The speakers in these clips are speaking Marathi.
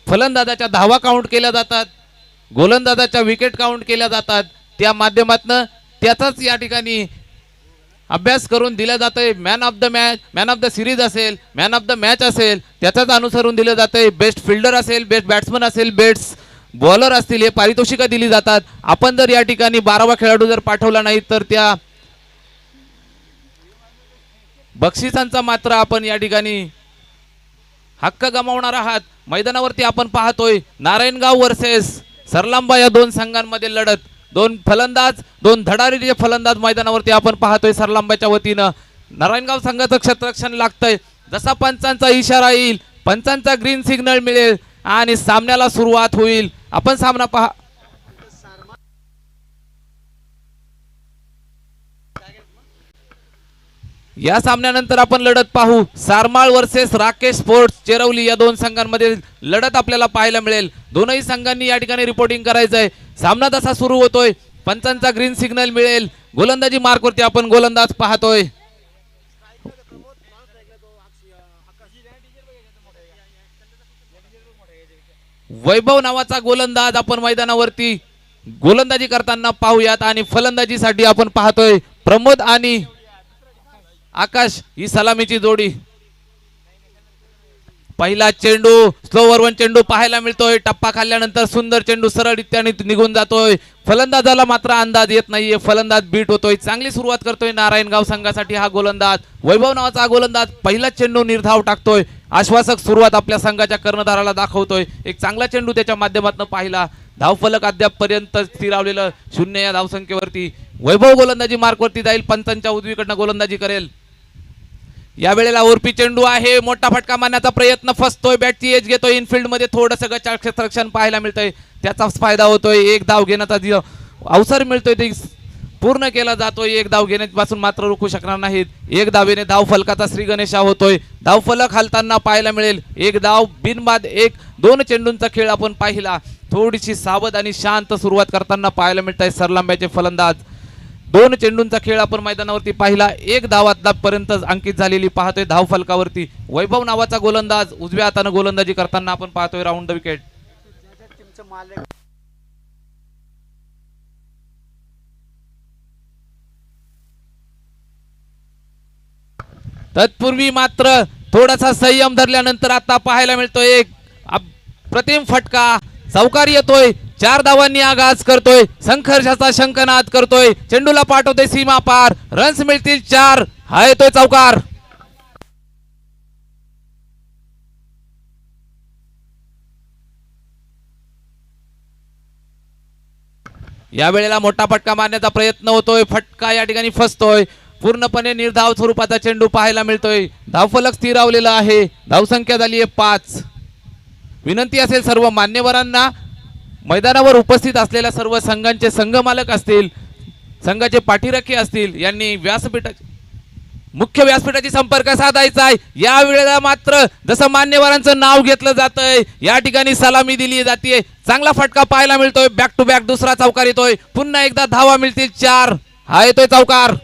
फलंदाजाच्या धावा काउंट केल्या जातात, गोलंदाजाच्या विकेट काउंट केल्या जातात. त्या माध्यमातून त्याचाच या ठिकाणी अभ्यास करून दिला जातोय. Man of the match, man of the series असेल, मॅन ऑफ द मॅच असेल, त्याचाच अनुसरून दिलं जातंय. बेस्ट फिल्डर असेल, बेस्ट बॅट्समन असेल, बेस्ट बॉलर असतील, हे पारितोषिकं दिली जातात. आपण जर या ठिकाणी 12वा खेळाडू जर पाठवला नाही तर त्या बक्षिसांचा मात्र आपण या ठिकाणी हक्क गमावणार आहात. मैदानावरती आपण पाहतोय नारायणगाव वर्सेस सरलांबा या दोन संघांमध्ये लढत. दोन फलंदाज, दोन धडाडीचे फलंदाज मैदानावरती आपण पाहतोय. सरलांबाच्या वतीनं नारायणगाव संघाचं क्षेत्ररक्षण लागतंय. जसा पंचांचा इशारा येईल, पंचांचा ग्रीन सिग्नल मिळेल आणि सामन्याला सुरुवात होईल. आपण सामना पहा. या सामन्यानंतर आपण लढत पाहू. सारमाळ वर्सेस राकेश स्पोर्ट्स चेरवली या दोन संघांमध्ये लढत आपल्याला पाहायला मिळेल. दोनही संघांनी या ठिकाणी रिपोर्टिंग करायचं आहे. सामना तसा सुरू होतोय. पंचांचा ग्रीन सिग्नल मिळेल. गोलंदाजी मार्कवरती आपण गोलंदाज पाहतोय. वैभव नावाचा गोलंदाज आपण मैदानावरती गोलंदाजी करताना पाहूयात आणि फलंदाजीसाठी आपण पाहतोय प्रमोद आणि आकाश ही सलामीची जोडी. पहिला चेंडू स्लोवर वन चेंडू पाहायला मिळतोय. टप्पा खाल्ल्यानंतर सुंदर चेंडू सरळरित्या निघून जातोय. फलंदाजाला मात्र अंदाज येत नाहीये. फलंदाज बीट होतोय. चांगली सुरुवात करतोय नारायणगाव संघासाठी हा गोलंदाज. वैभव नावाचा गोलंदाज पहिला चेंडू निर्धाव टाकतोय. आश्वासक सुरुवात आपल्या संघाच्या कर्णधाराला दाखवतोय. एक चांगला चेंडू त्याच्या माध्यमातून पाहिला. धावफलक अद्यापपर्यंत स्थिरावलेलं 0 या धावसंख्येवरती. वैभव गोलंदाजी मार्कवरती जाईल. पंचांच्या उजवीकडनं गोलंदाजी करेल. या वेळेला ओरपी चेंडू आहे. मोठा फटका मारण्याचा प्रयत्न फसतोय. बॅटची एज घेतोय. इनफिल्ड मध्ये थोडंसं गचाळ क्षेत्ररक्षण पाहायला मिळतंय. त्याचाच फायदा होतोय. एक धाव घेण्याचा अवसर मिळतोय ते पूर्ण केला जातोय. एक धाव घेण्यापासून मात्र रोखू शकणार नाहीत. एक धावेने धाव फलकाचा श्री गणेशा होतोय. धाव फलक हालताना पाहायला मिळेल. एक धाव बिनबाद. एक 2 चेंडूंचा खेळ आपण पाहिला. थोडीशी सावध आणि शांत सुरुवात करताना पाहायला मिळत आहे सरलांब्याचे फलंदाज. 2 चेंडूंचा खेळ आपण मैदानावरती पाहिला. एक धाव आतापर्यंत अंकित झालेली पाहतोय धाव फलकावरती. वैभव नावाचा गोलंदाज उजव्या हाताने गोलंदाजी करताना आपण पाहतोय राऊंड द विकेट. तत्पूर्वी मात्र थोडासा संयम धरल्यानंतर आता पाहायला मिळतोय एक प्रतिम फटका. चौकार येतोय. 4 धावांनी आगाज करतोय. संघर्षाचा शंखनाद करतोय. चेंडूला पाठवतोय सीमा पार. रन्स मिळतील 4. हा येतोय चौकार. या वेळेला मोठा फटका मारण्याचा प्रयत्न होतोय. फटका या ठिकाणी फसतोय. पूर्णपणे निर्धाव स्वरूपाचा चेंडू पाहायला मिळतोय. धावफलक स्थिरावलेला आहे. धावसंख्या झाली आहे 5. विनंती असेल सर्व मान्यवरांना, मैदानावर उपस्थित असलेल्या सर्व संघांचे संघमालक असतील, संघाचे पाठीराखे असतील, यांनी मुख्य व्यासपीठाची संपर्क साधायचा आहे. या वेळेला मात्र जसं मान्यवरांचं नाव घेतलं जातंय या ठिकाणी सलामी दिली जाते. चांगला फटका पाहायला मिळतोय. बॅक टू बॅक दुसरा चौकार येतोय. पुन्हा एकदा धावा मिळतील 4. हा येतोय चौकार.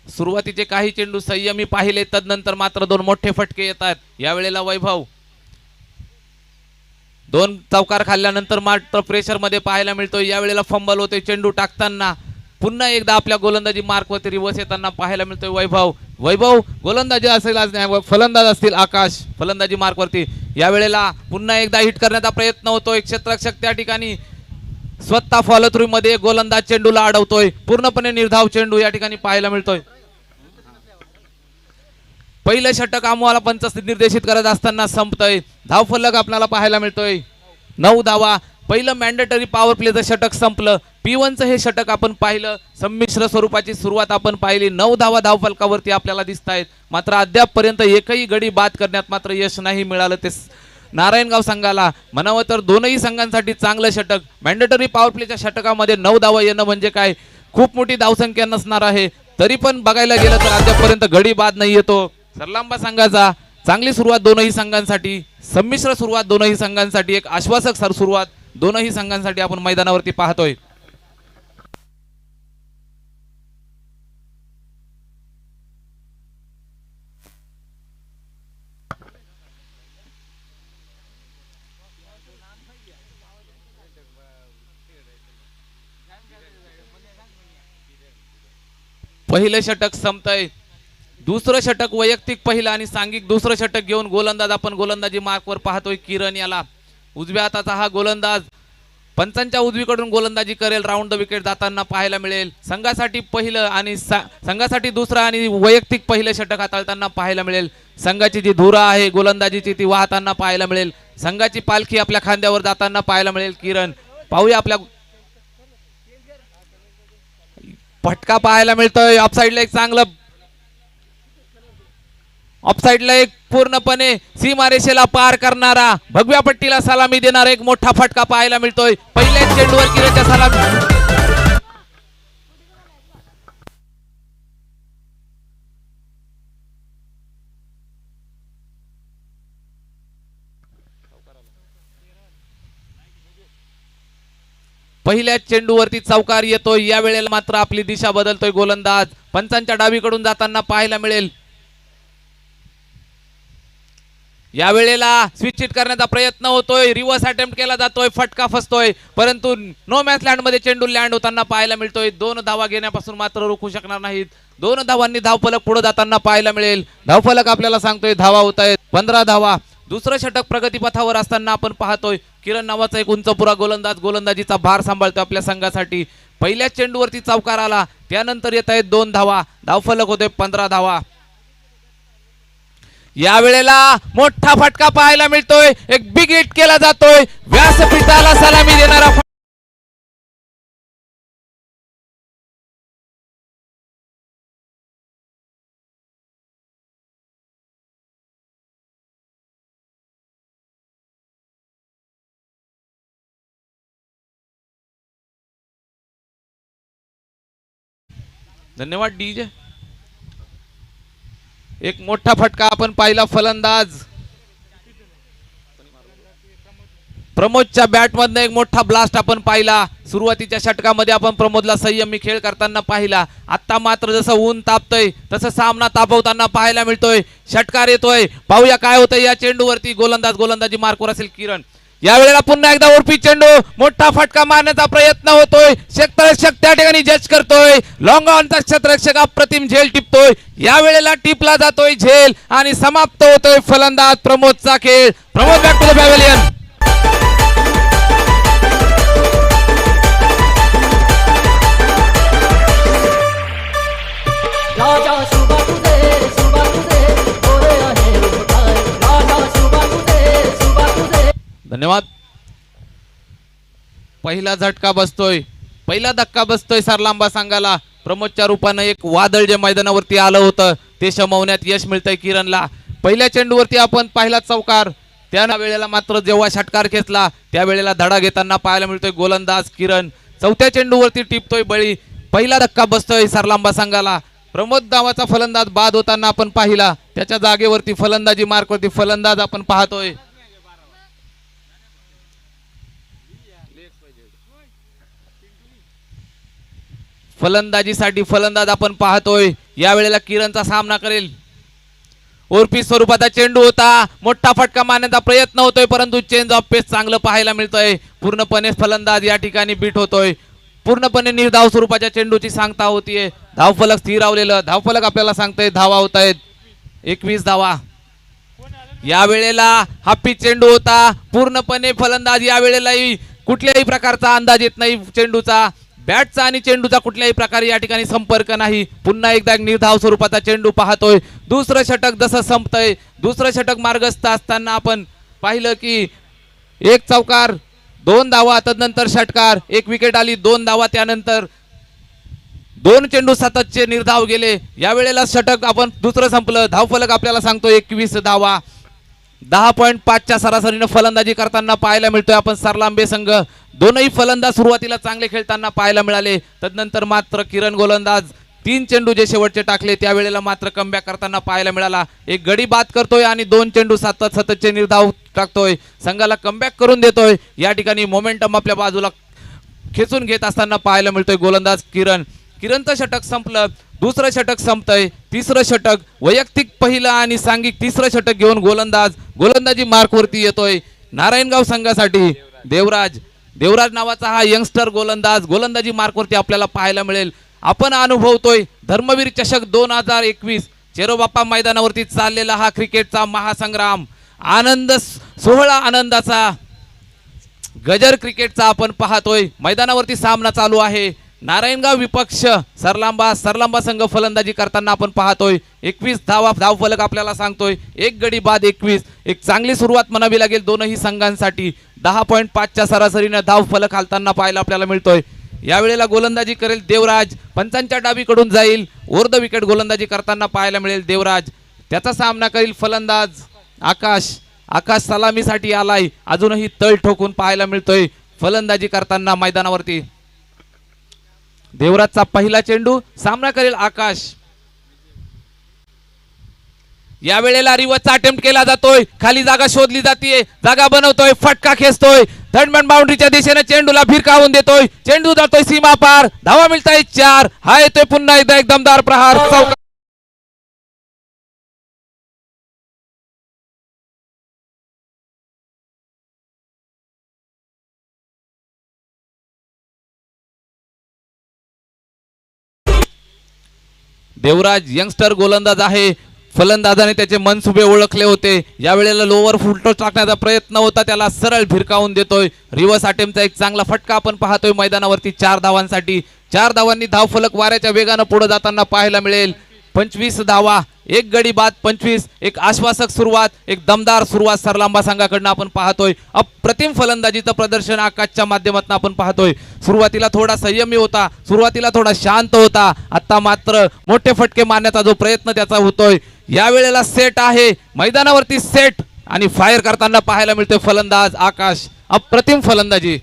सुरुवातीचे काही चेंडू संयमी पाहिले. तदनंतर मात्र 2 मोठे फटके येतात. या वेळेला वैभव 2 चौकार खाल्ल्यानंतर मात्र प्रेशर मध्ये पाहायला मिळतोय. या वेळेला फंबल होतोय. चेंडू टाकताना पुन्हा एकदा आपल्या गोलंदाजी मार्कवरती रिवर्स येताना पाहायला मिळतोय वैभव गोलंदाजी असेल आज फलंदाज असतील आकाश फलंदाजी मार्कवरती. या वेळेला पुन्हा एकदा हिट करण्याचा प्रयत्न होतोय. क्षेत्ररक्षक त्या ठिकाणी स्वतः फॉलो थ्रू मध्ये गोलंदाज चेंडूला अडवतोय. पूर्णपणे निर्धाव चेंडू या ठिकाणी पाहायला मिळतोय. पहिलं षटक आम्हाला पंच निर्देशित करत असताना संपतंय. धाव फलक आपल्याला पाहायला मिळतोय 9 धावा. पहिलं मॅन्डेटरी पॉवर प्लेचं षटक संपलं. P1चं हे षटक आपण पाहिलं. संमिश्र स्वरूपाची सुरुवात आपण पाहिली. 9 धावा धाव फलकावरती आपल्याला दिसत आहेत. मात्र अद्यापपर्यंत एकही गडी बाद करण्यात मात्र यश नाही मिळालं ते नारायणगाव संघाला. म्हणावं तर दोनही संघांसाठी चांगलं षटक. मॅन्डेटरी पॉवर प्लेच्या षटकामध्ये 9 धावा येणं म्हणजे काय खूप मोठी धावसंख्या नसणार आहे. तरी पण बघायला गेलं तर अद्यापपर्यंत गडी बाद नाही येतो सरलांबा संघाचा. चांगली सुरुवात दोनही संघांसाठी, संमिश्र सुरुवात दोनही संघांसाठी, एक आश्वासक सुरुवात दोनही संघांसाठी आपण मैदानावरती पाहतोय. पहिलं षटक संपतंय. दुसरं षटक वैयक्तिक पहिलं आणि सांघिक दुसरं षटक घेऊन गोलंदाज आपण गोलंदाजी मार्कवर पाहतोय किरण याला. उजव्या हाताचा हा गोलंदाज पंचांच्या उजवीकडून गोलंदाजी करेल. राऊंड द विकेट जाताना पाहायला मिळेल. संघासाठी पहिलं आणि संघासाठी दुसरं आणि वैयक्तिक पहिलं षटक हाताळताना पाहायला मिळेल. संघाची जी धुरा आहे गोलंदाजीची ती वाहताना पाहायला मिळेल. संघाची पालखी आपल्या खांद्यावर जाताना पाहायला मिळेल. किरण पाहूया आपल्या फटका पाहायला मिळतोय. ऑफसाईडला एक चांगलं ऑफसाईडला एक पूर्णपणे सीमारेषेला पार करणारा भगव्या पट्टीला सलामी देणारा एक मोठा फटका पाहायला मिळतोय. पहिल्याच चेंडूवर किरणच्या सलामी. पहिल्याच चेंडूवरती चौकार येतोय. या वेळेला मात्र आपली दिशा बदलतोय गोलंदाज. पंचांच्या डावीकडून जाताना पाहायला मिळेल. या वेळेला स्विच हिट करण्याचा प्रयत्न होतोय. रिव्हर्स अटेम्प्ट केला जातोय. फटका फसतोय परंतु नो मॅच लँड मध्ये चेंडू लँड होताना पाहायला मिळतोय. 2 धावा घेण्यापासून मात्र रोखू शकणार नाहीत. 2 धावांनी धावफलक पुढे जाताना पाहायला मिळेल. धावफलक आपल्याला सांगतोय धावा होत आहेत 15 धावा. दुसरं षटक प्रगतीपथावर असताना आपण पाहतोय. किरण नावाचा एक उंचपुरा गोलंदाज गोलंदाजीचा भार सांभाळतोय आपल्या संघासाठी. पहिल्याच चेंडूवरती चौकार आला. त्यानंतर येत आहेत 2 धावा. धावफलक होतोय 15 धावा. या वेळेला मोठा फटका पाहायला मिळतोय. एक बिग हिट केला जातोय. व्यासपीठाला सलामी देणारा धन्यवाद डीजे. एक मोठा फटका आपण पाहिला. फलंदाज प्रमोदच्या बॅट मधनं एक मोठा ब्लास्ट आपण पाहिला. सुरुवातीच्या षटकामध्ये आपण प्रमोदला संयमी खेळ करताना पाहिला. आता मात्र जसं ऊन तापतंय तसं सामना तापवताना पाहायला मिळतोय. षटकार येतोय. पाहूया काय होतंय या चेंडूवरती. गोलंदाजी मार्कवर असेल किरण. या वेळेला पुन्हा एकदा उर्फी चेंडू. मोठा फटका मारण्याचा प्रयत्न होतोय. क्षेत्ररक्षक त्या ठिकाणी जज करतोय. लॉंग ऑनचा क्षेत्ररक्षक अप्रतिम झेल टिपतोय. या वेळेला टिपला जातोय झेल आणि समाप्त होतोय फलंदाज प्रमोदचा खेळ. Pramod back to the pavilion. धन्यवाद. पहिला झटका बसतोय. पहिला धक्का बसतोय सरलांबा संघाला. प्रमोदच्या रूपानं एक वादळ जे मैदानावरती आलं होतं ते शमवण्यात यश मिळतंय किरणला. पहिल्या चेंडूवरती आपण पाहिला चौकार. त्या वेळेला मात्र जेव्हा षटकार खेचला त्यावेळेला धडा घेताना पाहायला मिळतोय गोलंदाज किरण. चौथ्या चेंडूवरती टिपतोय बळी. पहिला धक्का बसतोय सरलांबा संघाला. प्रमोद नावाचा फलंदाज बाद होताना आपण पाहिला. त्याच्या जागेवरती फलंदाजी मार्कवरती फलंदाज आपण पाहतोय. फलंदाजीसाठी फलंदाज आपण पाहतोय. या वेळेला किरणचा सामना करेल. ओरपी स्वरूपाचा चेंडू होता. मोठा फटका मारण्याचा प्रयत्न होतोय परंतु चेंज ऑफ पेस चांगलं पाहायला मिळतंय. पूर्णपणे फलंदाज या ठिकाणी बीट होतोय. पूर्णपणे निर्धाव स्वरूपाच्या चेंडूची सांगता होतीये. धावफलक स्थिरावलेलं. धावफलक आपल्याला सांगतंय धावा होत आहेत 21 धावा. या वेळेला हाफी चेंडू होता. पूर्णपणे फलंदाज या वेळेलाही कुठल्याही प्रकारचा अंदाज येत नाही चेंडूचा. बॅटचा आणि चेंडूचा कुठल्याही प्रकारे या ठिकाणी संपर्क नाही. पुन्हा एकदा निर्धाव स्वरूपाचा चेंडू पाहतोय. दुसरं षटक जसं संपतंय. दुसरं षटक मार्गस्थ असताना आपण पाहिलं की एक चौकार 2 धावा. तदनंतर षटकार 1 विकेट आली 2 धावा. त्यानंतर 2 चेंडू सततचे निर्धाव गेले. या वेळेला षटक आपण दुसरं संपलं. धावफलक आपल्याला सांगतो 21 धावा. 10.5च्या सरासरीने फलंदाजी करताना पाहायला मिळतोय आपण सरलांबे संघ. दोनही फलंदाज सुरुवातीला चांगले खेळताना पाहायला मिळाले. तदनंतर मात्र किरण गोलंदाज 3 चेंडू जे शेवटचे टाकले त्यावेळेला मात्र कमबॅक करताना पाहायला मिळाला. एक गडी बाद करतोय आणि 2 चेंडू सततचे निर्धाव टाकतोय, संघाला कमबॅक करून देतोय. या ठिकाणी मोमेंटम आपल्या बाजूला खेचून घेत असताना पाहायला मिळतोय गोलंदाज किरणचं षटक संपलं, दुसरं षटक संपतंय, तिसरं षटक वैयक्तिक पहिलं आणि सांघिक तिसरं षटक घेऊन गोलंदाजी मार्कवरती येतोय. नारायणगाव संघासाठी देवराज नावाचा हा यंगस्टर गोलंदाजी मार्कवरती आपल्याला पाहायला मिळेल. आपण अनुभवतोय धर्मवीर चषक 2021 चेरोबाप्पा मैदानावरती चाललेला हा क्रिकेटचा महासंग्राम, सोहळा आनंदाचा, गजर क्रिकेटचा आपण पाहतोय. मैदानावरती सामना चालू आहे. नारायणगाव विपक्ष सरलांबा संघ फलंदाजी करताना आपण पाहतोय. 21 धाव फलक आपल्याला सांगतोय. एक गडी बाद 21. एक चांगली सुरुवात म्हणावी लागेल दोनही संघांसाठी. 10.5च्या सरासरीने धाव फलक हालताना पाहायला आपल्याला मिळतोय. यावेळेला गोलंदाजी करेल देवराज, पंचांच्या डावीकडून जाईल, ओव्हर द विकेट गोलंदाजी करताना पाहायला मिळेल देवराज. त्याचा सामना करेल फलंदाज आकाश सलामीसाठी आलाय, अजूनही तळ ठोकून पाहायला मिळतोय फलंदाजी करताना मैदानावरती. देवराजचा पहिला चेंडू, सामना करेल आकाश. या वेळेला रिवर्सचा अटेम्प्ट केला जातोय, खाली जागा शोधली जाते, जागा बनवतोय, फटका खेचतोय, थर्डमॅन बाउंड्रीच्या दिशेने चेंडूला भिरकावून देतोय, चेंडू जातोय सीमा पार, धावा मिळताय 4. हा येतोय पुन्हा एकदा एक दमदार प्रहार. देवराज यंगस्टर गोलंदाज आहे, फलंदाजाने त्याचे मनसुबे ओळखले होते. या वेळेला लोअर फुलटॉस टाकण्याचा प्रयत्न होता, त्याला सरळ भिरकावून देतोय. रिव्हर्स अटेम्प्टचा एक चांगला फटका आपण पाहतोय मैदानावरती 4 धावांसाठी. 4 धावांनी धाव फलक वाऱ्याच्या वेगाने पुढे जाताना पाहायला मिळेल. 25 धावा, एक गडी बाद 25. एक आश्वासक सुरुवात, एक दमदार सुरुवात सरलांबा संघाकडून आपण पाहतोय. अप्रतिम फलंदाजीचं प्रदर्शन आकाशच्या माध्यमातून आपण पाहतोय. सुरुवातीला थोडा संयमी होता, सुरुवातीला थोडा शांत होता, आता मात्र मोठे फटके मारण्याचा जो प्रयत्न त्याचा होतोय. या वेळेला सेट आहे मैदानावरती, सेट आणि फायर करताना पाहायला मिळतोय फलंदाज आकाश. अप्रतिम फलंदाजी.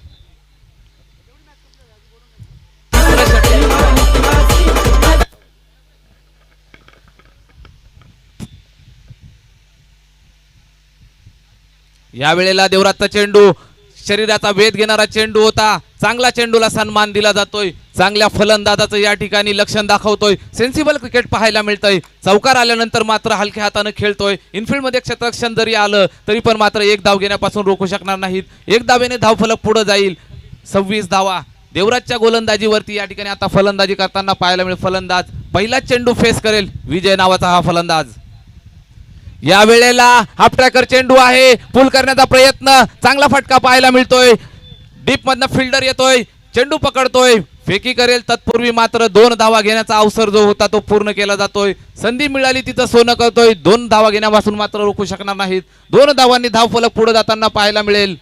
या वेळेला देवराजचा चेंडू शरीराचा वेध घेणारा चेंडू होता, चांगला चेंडूला सन्मान दिला जातोय. चांगल्या फलंदाजाचं या ठिकाणी लक्षण दाखवतोय. सेन्सिबल क्रिकेट पाहायला मिळतंय. चौकार आल्यानंतर मात्र हलक्या हाताने खेळतोय. इनफिल्ड मध्ये क्षेत्ररक्षण जरी आलं तरी पण मात्र एक धाव घेण्यापासून रोखू शकणार नाहीत. एक धावेने धाव फलक पुढे जाईल. 26 धावा देवराजच्या गोलंदाजीवरती या ठिकाणी आता फलंदाजी करताना पाहायला मिळेल. फलंदाज पहिला चेंडू फेस करेल विजय नावाचा हा फलंदाज. या वेळेला हाफ ट्रॅकर चेंडू आहे, पुल करण्याचा प्रयत्न, चांगला फटका पाहायला मिळतोय. डीप मधनं फिल्डर येतोय, चेंडू पकडतोय, फेकी करेल. तत्पूर्वी मात्र 2 धावा घेण्याचा अवसर जो होता तो पूर्ण केला जातोय. संधी मिळाली तिथं सोनं करतोय. 2 धावा घेण्यापासून मात्र रोखू शकणार नाहीत. 2 धावांनी धाव फलक पुढे जाताना पाहायला मिळेल.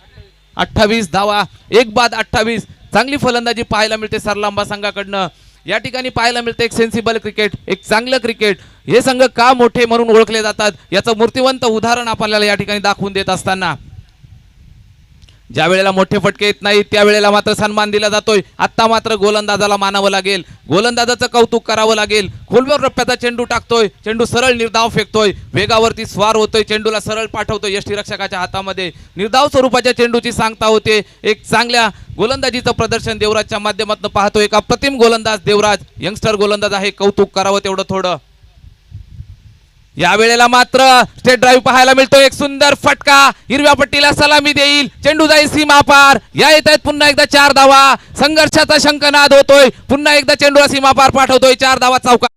28 धावा, एक बाद 28. चांगली फलंदाजी पाहायला मिळते सरलांबा संघाकडनं. या ठिकाणी पाहायला मिळते एक सेन्सिबल क्रिकेट, एक चांगलं क्रिकेट. हे संघ का मोठे म्हणून ओळखले जातात याचं मूर्तिवंत उदाहरण आपल्याला या ठिकाणी दाखवून देत असताना ज्या वेळेला मोठे फटके येत नाहीत त्यावेळेला मात्र सन्मान दिला जातोय. आता मात्र गोलंदाजाला मानावं लागेल, गोलंदाजाचं कौतुक करावं लागेल. खोलवर रप्प्याचा चेंडू टाकतोय, चेंडू सरळ निर्धाव फेकतोय, वेगावरती स्वार होतोय, चेंडूला सरळ पाठवतोय यष्टीरक्षकाच्या हातामध्ये. निर्धाव स्वरूपाच्या चेंडूची सांगता होते. एक चांगल्या गोलंदाजीचं प्रदर्शन देवराजच्या माध्यमातून पाहतोय. एक अप्रतिम गोलंदाज देवराज, यंगस्टर गोलंदाज आहे, कौतुक करावं तेवढं थोडं. या वेळेला मात्र स्टेट ड्राईव्ह पाहायला मिळतो. एक सुंदर फटका, हिरव्या पट्टीला सलामी देईल, चेंडू जाईल सीमा पार. या येत आहेत पुन्हा एकदा 4 धावा. संघर्षाचा शंखनाद होतोय. पुन्हा एकदा चेंडूला सीमा पार पाठवतोय. 4 धावा चौकार.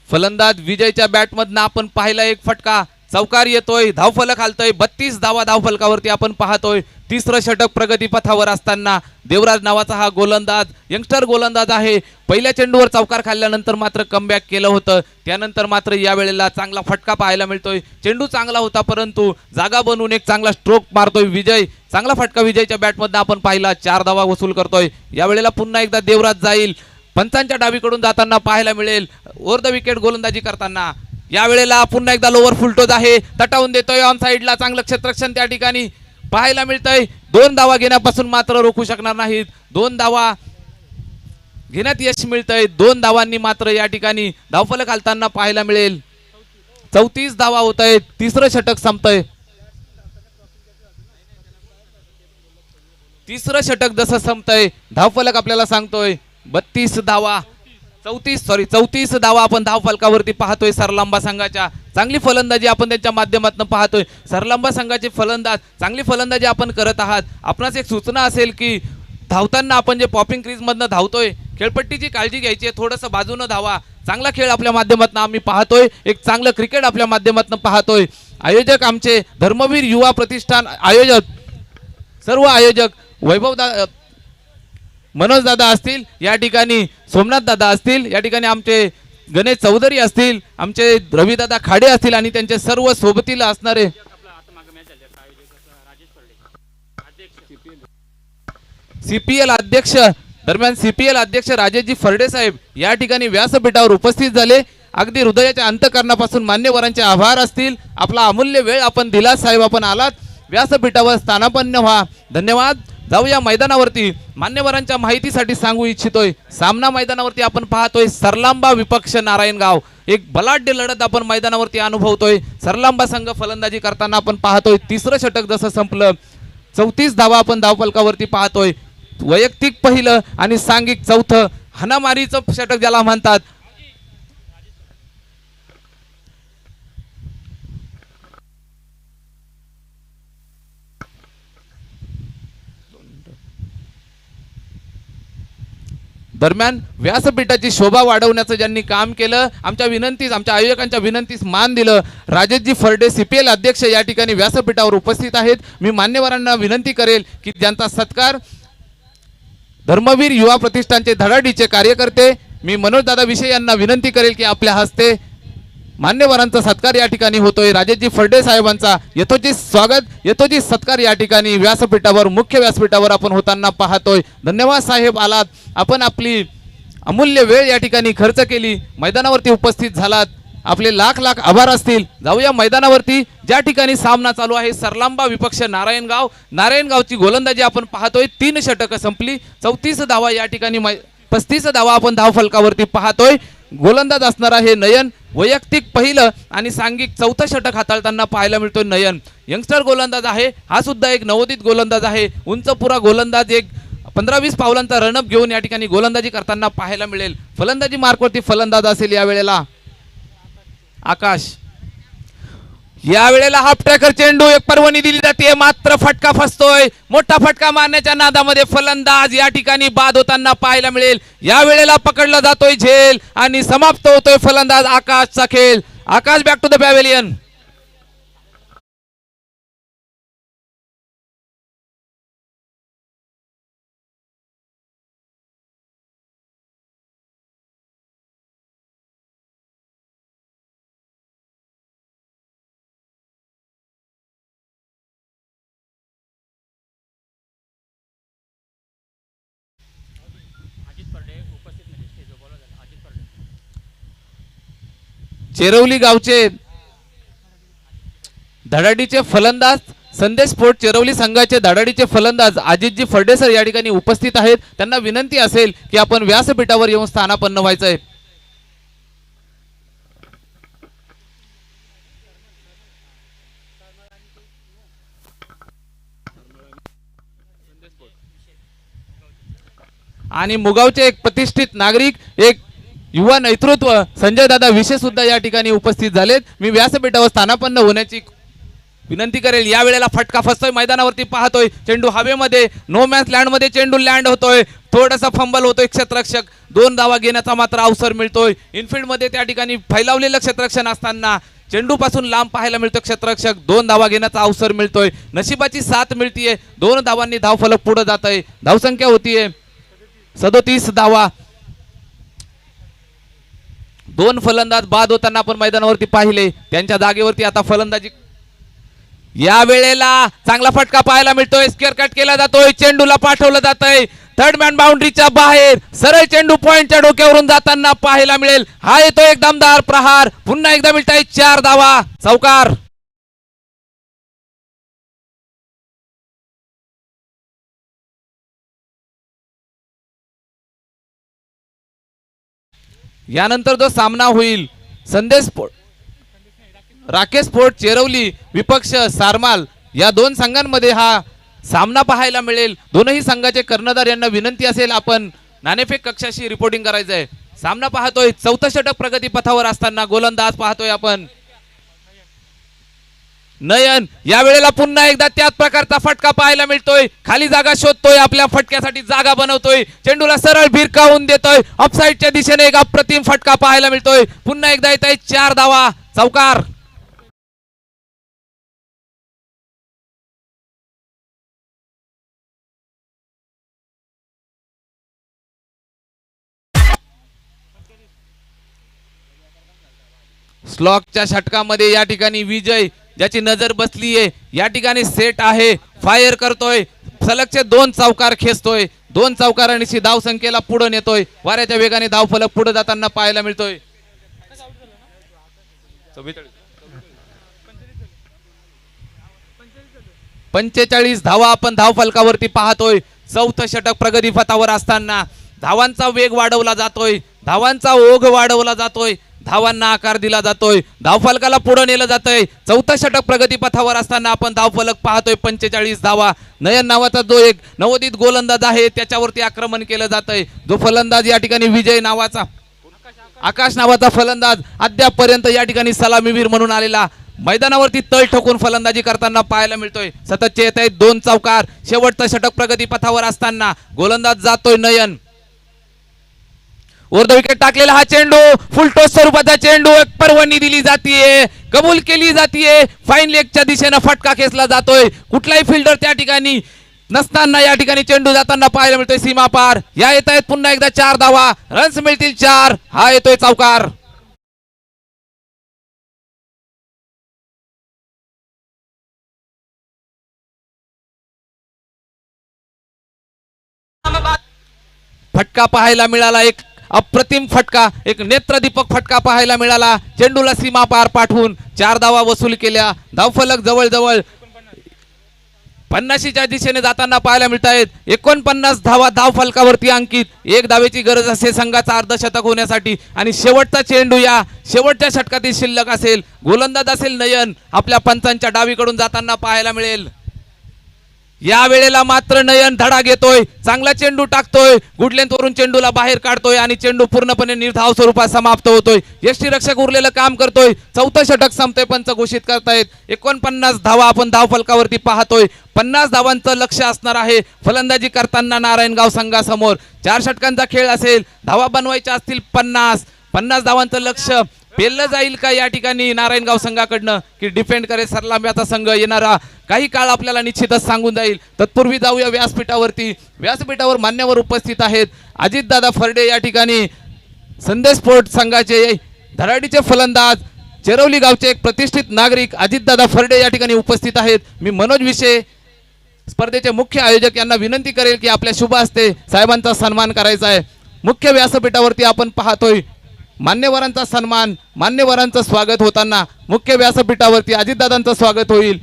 फलंदाज विजयच्या बॅटमधनं आपण पाहिला एक फटका, चौकार येतोय, धावफलक हालतोय. 32 धावा धावफलकावरती आपण पाहतोय. तिसरं षटक प्रगतीपथावर असताना देवराज नावाचा हा गोलंदाज, यंगस्टर गोलंदाज आहे. पहिल्या चेंडूवर चौकार खाल्ल्यानंतर मात्र कमबॅक केलं होतं. त्यानंतर मात्र या वेळेला चांगला फटका पाहायला मिळतोय. चेंडू चांगला होता परंतु जागा बनवून एक चांगला स्ट्रोक मारतोय विजय. चांगला फटका विजयच्या बॅटमधनं आपण पाहिला. 4 धावा वसूल करतोय. या वेळेला पुन्हा एकदा देवराज जाईल, पंचांच्या डावीकडून जाताना पाहायला मिळेल. ओव्हर द विकेट गोलंदाजी करताना यावेळेला पुन्हा एकदा लोअर फुलटोज आहे, तटावून देतोय ऑन साइडला, चांगलं क्षेत्ररक्षण त्या ठिकाणी पाहायला मिळतंय. 2 धावा घेण्यापासून मात्र रोखू शकणार नाहीत. 2 धावा घेण्यात यश मिळतंय. 2 धावांनी मात्र या ठिकाणी धावफलक हलताना पाहायला मिळेल. 34 धावा होत आहेत. तिसरं षटक संपतंय. तिसरं षटक जसं संपतंय धावफलक आपल्याला सांगतोय 32 धावा 34 धावा आपण धावफलकावरती पाहतोय. सरलांबा संघाच्या चांगली फलंदाजी आपण त्यांच्या माध्यमातून पाहतोय. सरलांबा संघाचे फलंदाज चांगली फलंदाजी आपण करत आहात. आपणास एक सूचना असेल की धावताना आपण जे पॉपिंग क्रीज मधनं धावतोय, खेळपट्टीची काळजी घ्यायची आहे, थोडंसं बाजूनं धावा. चांगला खेळ आपल्या माध्यमातून आम्ही पाहतोय, एक चांगलं क्रिकेट आपल्या माध्यमातून पाहतोय. आयोजक आमचे धर्मवीर युवा प्रतिष्ठान आयोजक, सर्व आयोजक वैभव मनोज दादा असतील, या ठिकाणी सोमनाथ दादा असतील, या ठिकाणी आमचे गणेश चौधरी असतील, आमचे रविदादा खाडे असतील आणि त्यांचे सर्व सोबतीला असणारे सीपीएल अध्यक्ष दरम्यान सीपीएल अध्यक्ष राजेशजी फरडे साहेब या ठिकाणी व्यासपीठावर उपस्थित झाले. अगदी हृदयाच्या अंतःकरणापासून मान्यवरांचे आभार असतील. आपला अमूल्य वेळ आपण दिला साहेब, आपण आलात. व्यासपीठावर स्थानापन्न व्हा. धन्यवाद. जाऊया मैदानावरती. मान्यवरांच्या माहितीसाठी सांगू इच्छितोय, सामना मैदानावरती आपण पाहतोय सरलांबा विपक्ष नारायणगाव. एक बलाढ्य लढत आपण मैदानावरती अनुभवतोय. सरलांबा संघ फलंदाजी करताना आपण पाहतोय. तिसरं षटक जसं संपलं, 34 धावा आपण धावफलकावरती पाहतोय. वैयक्तिक पहिलं आणि सांघिक चौथं, हाणामारीचं षटक ज्याला म्हणतात. दरम्यान व्यासपीठाची शोभा वाढवण्याचं ज्यांनी काम केलं, आमच्या आयोजकांच्या विनंतीस मान दिलं, राजेशजी फरडे सीपीएल अध्यक्ष या ठिकाणी व्यासपीठावर उपस्थित आहेत. मी मान्यवरांना विनंती करेल की ज्यांचा सत्कार धर्मवीर युवा प्रतिष्ठानचे धडाडीचे कार्यकर्ते मी मनोज दादा विषय यांना विनंती करेल की आपल्या हस्ते मान्यवरांचा सत्कार या ठिकाणी होतोय. राजेशजी फरडे साहेबांचा यथोचित स्वागत, यथोचित सत्कार या ठिकाणी व्यासपीठावर, मुख्य व्यासपीठावर आपण होताना पाहतोय. धन्यवाद साहेब, आलात. आपण आपली अमूल्य वेळ या ठिकाणी खर्च केली, मैदानावरती उपस्थित झालात. आपले लाख लाख आभार असतील. जाऊया मैदानावरती, ज्या ठिकाणी सामना चालू आहे सरलांबा विपक्ष नारायणगाव. नारायणगावची गोलंदाजी आपण पाहतोय. 3 षटकं संपली. 34 धावा या ठिकाणी 35 धावा आपण धावफलकावरती पाहतोय. गोलंदाज असणार आहे नयन. वैयक्तिक पहिलं आणि सांघिक चौथं षटक हाताळताना पाहायला मिळतोय नयन. यंगस्टर गोलंदाज आहे, हा सुद्धा एक नवोदित गोलंदाज आहे. उंचपुरा गोलंदाज, एक 15-20 पावलांचा रनअप घेऊन या ठिकाणी गोलंदाजी करताना पाहायला मिळेल. फलंदाजी मार्कवरती फलंदाज असेल यावेळेला आकाश. यावेळेला हाफ ट्रॅकर चेंडू, एक पर्वणी दिली जाते, मात्र फटका फसतोय. मोठा फटका मारण्याच्या नादामध्ये फलंदाज या ठिकाणी बाद होताना पाहायला मिळेल. यावेळेला पकडला जातोय झेल आणि समाप्त होतोय फलंदाज आकाशचा खेळ. आकाश बॅक टू द पॅव्हेलियन. चेरवली गावचे धडाडीचे फलंदाज, संदेश स्पोर्ट चेरवली संघाचे धडाडीचे फलंदाज अजितजी फर्डेसर या ठिकाणी उपस्थित आहेत. त्यांना विनंती असेल की आपण व्यासपीठावर येऊन स्थानापन्न व्हायचंय. आणि मुगावचे एक प्रतिष्ठित नागरिक, एक युवा नेतृत्व संजय दादा विशेष सुद्धा या ठिकाणी उपस्थित झालेत. मी व्यासपीठावर स्थानापन्न होण्याची विनंती करेल. या वेळेला फटका फसतोय. मैदानावरती पाहतोय चेंडू हवेमध्ये, नो मॅन्स लँड मध्ये चेंडू लँड होतोय. थोडासा फंबल होतोय. क्षेत्ररक्षक 2 धावा घेण्याचा मात्र अवसर मिळतोय. इनफिल्ड मध्ये त्या ठिकाणी फैलावलेलं क्षेत्ररक्षण असताना चेंडू पासून लांब पाहायला मिळतो क्षेत्ररक्षक. 2 धावा घेण्याचा अवसर मिळतोय. नशिबाची साथ मिळतीये. 2 धावांनी धावफलक पुढे जात आहे. धावसंख्या होतीये 37 धावा. 2 फलंदाज बाद होताना आपण मैदानावरती पाहिले. त्यांच्या जागेवरती आता फलंदाजी. या वेळेला चांगला फटका पाहायला मिळतोय. स्क्वेअर कट केला जातोय. चेंडूला पाठवलं जातंय. थर्ड मॅन बाउंड्रीच्या बाहेर सरळ चेंडू पॉइंटच्या डोक्यावरून जाताना पाहायला मिळेल. हा येतो एक दमदार प्रहार. पुन्हा एकदा मिळताय 4 धावा. चौकार. यानंतर जो सामना होईल संदेश राकेश स्पोर्ट चेरवली विपक्ष सारमाल या दोन संघांमध्ये हा सामना पाहायला मिळेल. दोनही संघाचे कर्णधार यांना विनंती असेल आपण नाणेफेक कक्षाशी रिपोर्टिंग करायचं आहे. सामना पाहतोय चौथं षटक प्रगती पथावर असताना गोलंदाज पाहतोय आपण नयन. या वेळेला पुन्हा एकदा त्याच प्रकारचा फटका पाहायला मिळतोय. खाली जागा शोधतोय, आपल्या फटक्यासाठी जागा बनवतोय, चेंडूला सरळ भिरकावून देतोय. ऑफसाईडच्या दिशेने एक अप्रतिम फटका पाहायला मिळतोय. पुन्हा एकदा येत आहे 4 धावा. चौकार. स्लॉकच्या षटकामध्ये या ठिकाणी विजय ज्याची नजर बसली आहे या ठिकाणी सेट आहे. फायर करतोय, सलगचे 2 चौकार खेचतोय. 2 चौकारांनी धाव संख्येला पुढे नेतोय. वाऱ्याच्या वेगाने धाव फलक पुढे जाताना पाहायला मिळतोय. 45 धावा आपण धाव फलकावरती पाहतोय. चौथं षटक प्रगती पथावर असताना धावांचा वेग वाढवला जातोय, धावांचा ओघ वाढवला जातोय, धावांना आकार दिला जातोय, धावफलकाला पुढे नेलं जातंय. चौथं षटक प्रगती पथावर असताना आपण धावफलक पाहतोय 45 धावा. नयन नावाचा जो एक नवोदित गोलंदाज आहे त्याच्यावरती आक्रमण केलं जातंय. जो फलंदाज या ठिकाणी विजय नावाचा आकाश नावाचा फलंदाज अद्यापपर्यंत या ठिकाणी सलामीवीर म्हणून आलेला मैदानावरती तळ ठोकून फलंदाजी करताना पाहायला मिळतोय. सततचे येत आहेत 2 चौकार. शेवटचं षटक प्रगती पथावर असताना गोलंदाज जातोय नयन. वर विकेट टाकलेला हा चेंडू फुलटॉस स्वरूपाचा चेंडू एक परवानगी दिली जातीये, कबूल केली जातीये. फाईन लेगच्या दिशेने फटका खेचला जातोय. कुठलाही फिल्डर त्या ठिकाणी नसताना या ठिकाणी चेंडू जाताना पाहायला मिळतोय सीमा पार. या येत आहेत पुन्हा एकदा 4 धावा. रन्स मिळतील 4. हा येतोय चौकार. फटका पाहायला मिळाला, एक अप्रतिम फटका, एक नेत्रदीपक फटका पाहायला मिळाला. चेंडूला सीमा पार पाठवून 4 धावा वसूल केल्या. धावफलक जवळजवळ 50च्या दिशेने जाताना पाहायला मिळत आहेत. 49 धावा धाव फलकावरती अंकित. 1 धावेची गरज असेल संघाचा अर्धशतक होण्यासाठी आणि शेवटचा चेंडू या शेवटच्या षटकातील शिल्लक असेल. गोलंदाज असेल नयन. आपल्या पंचांच्या डावीकडून जाताना पाहायला मिळेल. या वेळेला मात्र नयन धडा घेतोय, चांगला चेंडू टाकतोय, गुड लेंथ वरून चेंडूला बाहेर काढतोय आणि चेंडू पूर्णपणे निर्धाव स्वरूपात समाप्त होतोय. यष्टीरक्षक उरलेलं काम करतोय. चौथं षटक संपतोय, पंच घोषित करतायत. 49 धावा आपण धाव फलकावरती पाहतोय. 50 धावांचं लक्ष असणार आहे फलंदाजी करताना नारायणगाव संघासमोर. 4 षटकांचा खेळ असेल, धावा बनवायच्या असतील 50 धावांचं लक्ष पेललं जाईल का या ठिकाणी नारायणगाव संघाकडनं, की डिफेंड करे सरलांब्याचा संघ येणारा काही काळ आपल्याला निश्चितच सांगून जाईल. तत्पूर्वी जाऊया व्यासपीठावरती. व्यासपीठावर मान्यवर उपस्थित आहेत अजितदादा फरडे या ठिकाणी संदेश स्पोर्ट संघाचे धराडीचे फलंदाज, चेरवली गावचे एक प्रतिष्ठित नागरिक अजितदादा फरडे या ठिकाणी उपस्थित आहेत. मी मनोज विषय स्पर्धेचे मुख्य आयोजक यांना विनंती करेल की आपल्या शुभ हस्ते साहेबांचा सन्मान करायचा आहे. मुख्य व्यासपीठावरती आपण पाहतोय मान्यवरांचा सन्मान, मान्यवरांचं स्वागत होताना मुख्य व्यासपीठावरती अजितदादांचं स्वागत होईल.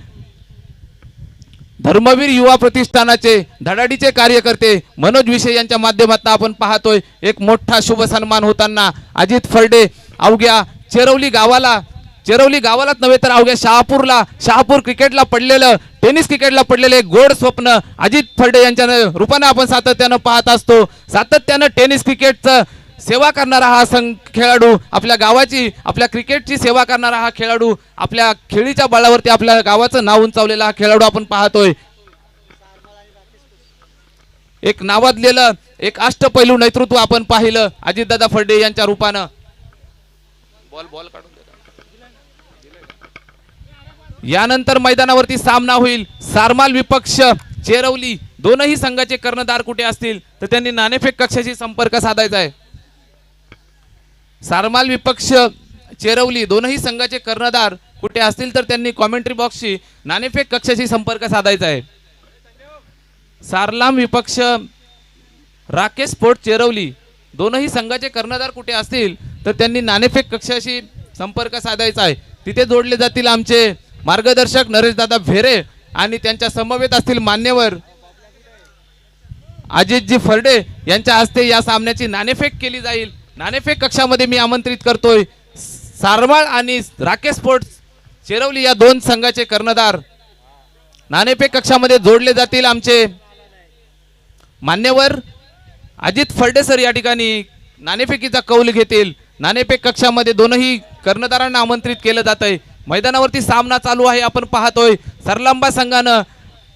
धर्मवीर युवा प्रतिष्ठानाचे धडाडीचे कार्यकर्ते मनोज विषय यांच्या माध्यमातून आपण पाहतोय एक मोठा शुभ सन्मान होताना. अजित फरडे अवघ्या चेरवली गावालाच नव्हे तर अवघ्या शहापूर क्रिकेटला पडलेलं, टेनिस क्रिकेटला पडलेले गोड स्वप्न अजित फरडे यांच्या रूपाने आपण सातत्यानं पाहत असतो. सातत्यानं टेनिस क्रिकेटचं सेवा करणारा हा खेळाडू, आपल्या गावाची आपल्या क्रिकेटची सेवा करणारा हा खेळाडू, आपल्या खेळीच्या बळावरती आपल्या गावाचं नाव उंचावलेला हा खेळाडू आपण पाहतोय. एक नावाजलेलं एक अष्टपैलू नेतृत्व आपण पाहिलं अजितदादा फरडे यांच्या रूपानं. बॉल काढून यानंतर मैदानावरती सामना होईल. सारमाल विपक्ष चेरवली. दोनही संघाचे कर्णधार कुठे असतील तर त्यांनी नाणेफेक कक्षाशी संपर्क साधायचा आहे. सारमाल विपक्ष चेरवली दोनही संघाचे कर्णधार कुठे असतील तर त्यांनी कॉमेंट्री बॉक्सशी नाणेफेक कक्षाशी संपर्क साधायचा आहे. सारलाम विपक्ष राकेश स्पोर्ट चेरवली दोनही संघाचे कर्णधार कुठे असतील तर त्यांनी नाणेफेक कक्षाशी संपर्क साधायचा आहे. तिथे जोडले जातील आमचे मार्गदर्शक नरेशदादा भेरे आणि त्यांच्या समवेत असतील मान्यवर अजितजी फरडे यांच्या हस्ते या सामन्याची नाणेफेक केली जाईल. नाणेफेक कक्षामध्ये मी आमंत्रित करतोय सारवाळ आणि राकेश स्पोर्ट्स चेरवली या दोन संघाचे कर्णधार. नाणेफेक कक्षामध्ये जोडले जातील आमचे मान्यवर अजित फरडे सर या ठिकाणी नाणेफेकीचा कौल घेतील. नाणेफेक कक्षामध्ये दोनही कर्णधारांना आमंत्रित केलं जात आहे. मैदानावरती सामना चालू आहे. आपण पाहतोय सरलांबा संघानं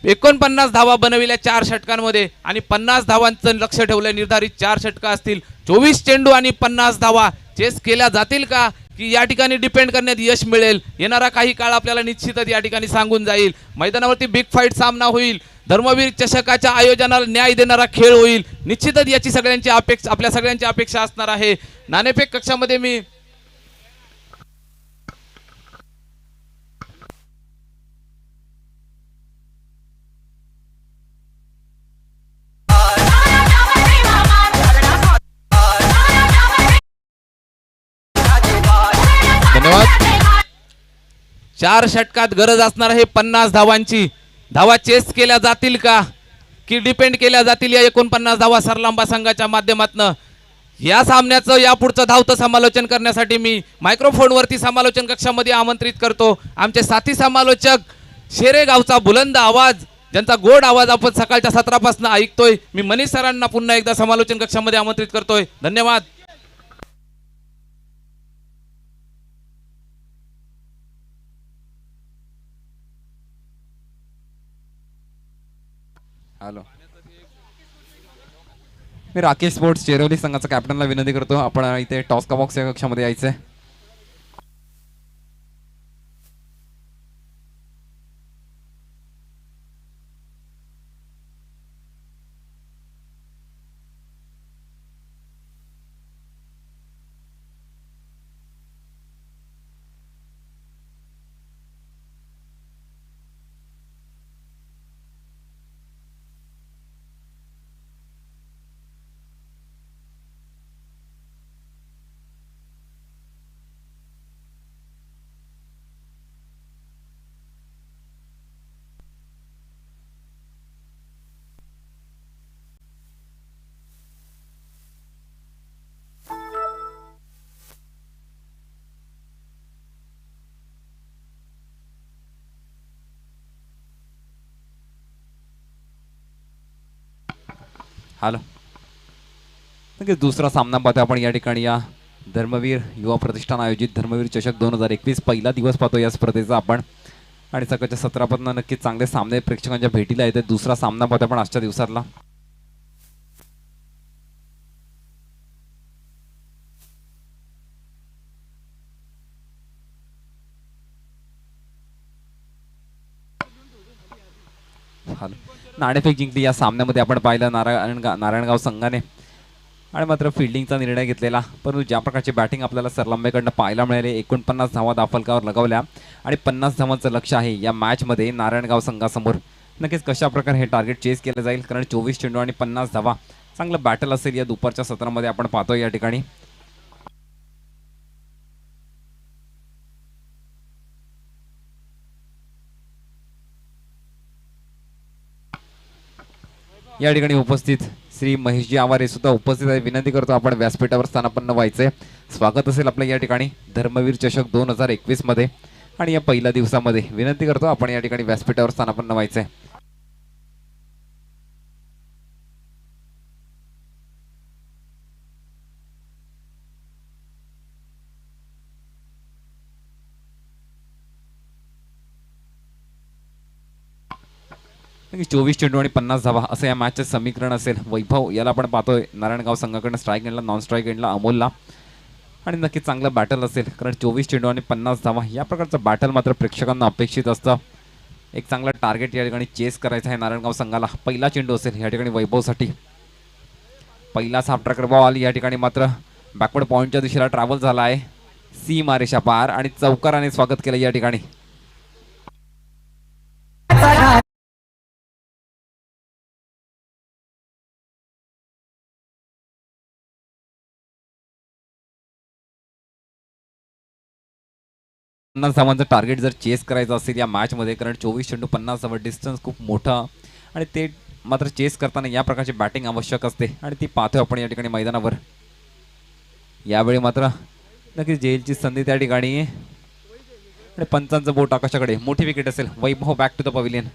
49 धावा बनविल्या 4 षटकांमध्ये आणि 50 धावांचं लक्ष ठेवलं. निर्धारित 4 षटकं असतील. 24 चेंडू आणि 50 धावा चेस केल्या जातील का की या ठिकाणी डिपेंड करण्यात यश मिळेल. येणारा काही काळ आपल्याला निश्चितच या ठिकाणी सांगून जाईल. मैदानावरती बिग फाईट सामना होईल. धर्मवीर चषकाच्या आयोजनाला न्याय देणारा खेळ होईल. निश्चितच याची सगळ्यांची अपेक्षा आपल्या सगळ्यांची अपेक्षा असणार आहे. नाणेफेक कक्षामध्ये मी धन्यवाद. 4 षटकात गरज असणार आहे 50 धावांची. धावा चेस केल्या जातील का की डिपेंड केल्या जातील या 49 धावा सरलांबा संघाच्या माध्यमातून. या सामन्याचं यापुढचं धावतं समालोचन करण्यासाठी मी मायक्रोफोनवरती समालोचन कक्षामध्ये आमंत्रित करतो आमचे साथी समालोचक शेरेगावचा बुलंद आवाज ज्यांचा गोड आवाज आपण सकाळच्या सत्रापासून ऐकतोय. मी मनीष सरांना पुन्हा एकदा समालोचन कक्षामध्ये आमंत्रित करतोय. धन्यवाद. हॅलो, मी राकेश स्पोर्ट्स चेरवली संघाचा कॅप्टनला विनंती करतो आपण इथे टॉस का बॉक्स या कक्षामध्ये यायचंय. हॅलो, नक्कीच दुसरा सामना पाहतो आपण या ठिकाणी. या धर्मवीर युवा प्रतिष्ठान आयोजित धर्मवीर चषक 2021 पहिला दिवस पाहतो या स्पर्धेचा आपण. आणि सकाळच्या 17 नक्कीच चांगले सामने प्रेक्षकांच्या भेटीला येते. दुसरा सामना पाहतो आपण आजच्या दिवसातला. हॅलो, नाणेफेक जिंकली या सामन्यामध्ये आपण पाहिलं नारायणगाव संघाने आणि मात्र फिल्डिंगचा निर्णय घेतलेला. परंतु ज्या प्रकारची बॅटिंग आपल्याला सरलांबेकडनं पाहायला मिळाली 49 धावा दाफलकावर लगावल्या आणि 50 धावांचं लक्ष आहे या मॅचमध्ये नारायणगाव संघासमोर. नक्कीच कशा प्रकारे हे टार्गेट चेस केलं जाईल कारण 24 चेंडू आणि 50 धावा चांगलं बॅटल असेल या दुपारच्या सत्रामध्ये आपण पाहतो या ठिकाणी. या ठिकाणी उपस्थित श्री महेशजी आवारे सुद्धा उपस्थित आहे. विनंती करतो आपण व्यासपीठावर स्थानापन्न व्हायचंय. स्वागत असेल आपलं या ठिकाणी धर्मवीर चषक 2021 मध्ये आणि या पहिल्या दिवसामध्ये विनंती करतो आपण या ठिकाणी व्यासपीठावर स्थानापन्न व्हायचंय. नक्की 24 चेंडू आणि 50 धावा असं या मॅचचं समीकरण असेल. वैभव याला आपण पाहतोय नारायणगाव संघाकडनं स्ट्राईक एंडला नॉन स्ट्राईक एंडला अमोलला आणि नक्की चांगलं बॅटल असेल कारण 24 चेंडू आणि 50 धावा या प्रकारचं बॅटल मात्र प्रेक्षकांना अपेक्षित असतं. एक चांगला टार्गेट या ठिकाणी चेस करायचा आहे नारायणगाव संघाला. पहिला चेंडू असेल या ठिकाणी वैभवसाठी. पहिलाच हाफ ट्रॅकर बॉल या ठिकाणी मात्र बॅकवर्ड पॉईंटच्या दिशेला ट्रॅव्हल झाला आहे. सीमारेषा पार आणि चौकाराने स्वागत केलं या ठिकाणी. 50 धावांचं टार्गेट जर चेस करायचं असेल या मॅचमध्ये, कारण 24 चेंडू 50 धावा डिस्टन्स खूप मोठा आणि ते मात्र चेस करताना या प्रकारची बॅटिंग आवश्यक असते आणि ती पाहतोय आपण या ठिकाणी मैदानावर. यावेळी मात्र नक्कीच जेलची संधी त्या ठिकाणी आणि पंचांचं बोट आकाशाकडे. मोठी विकेट असेल. Vaibhav back to the pavilion.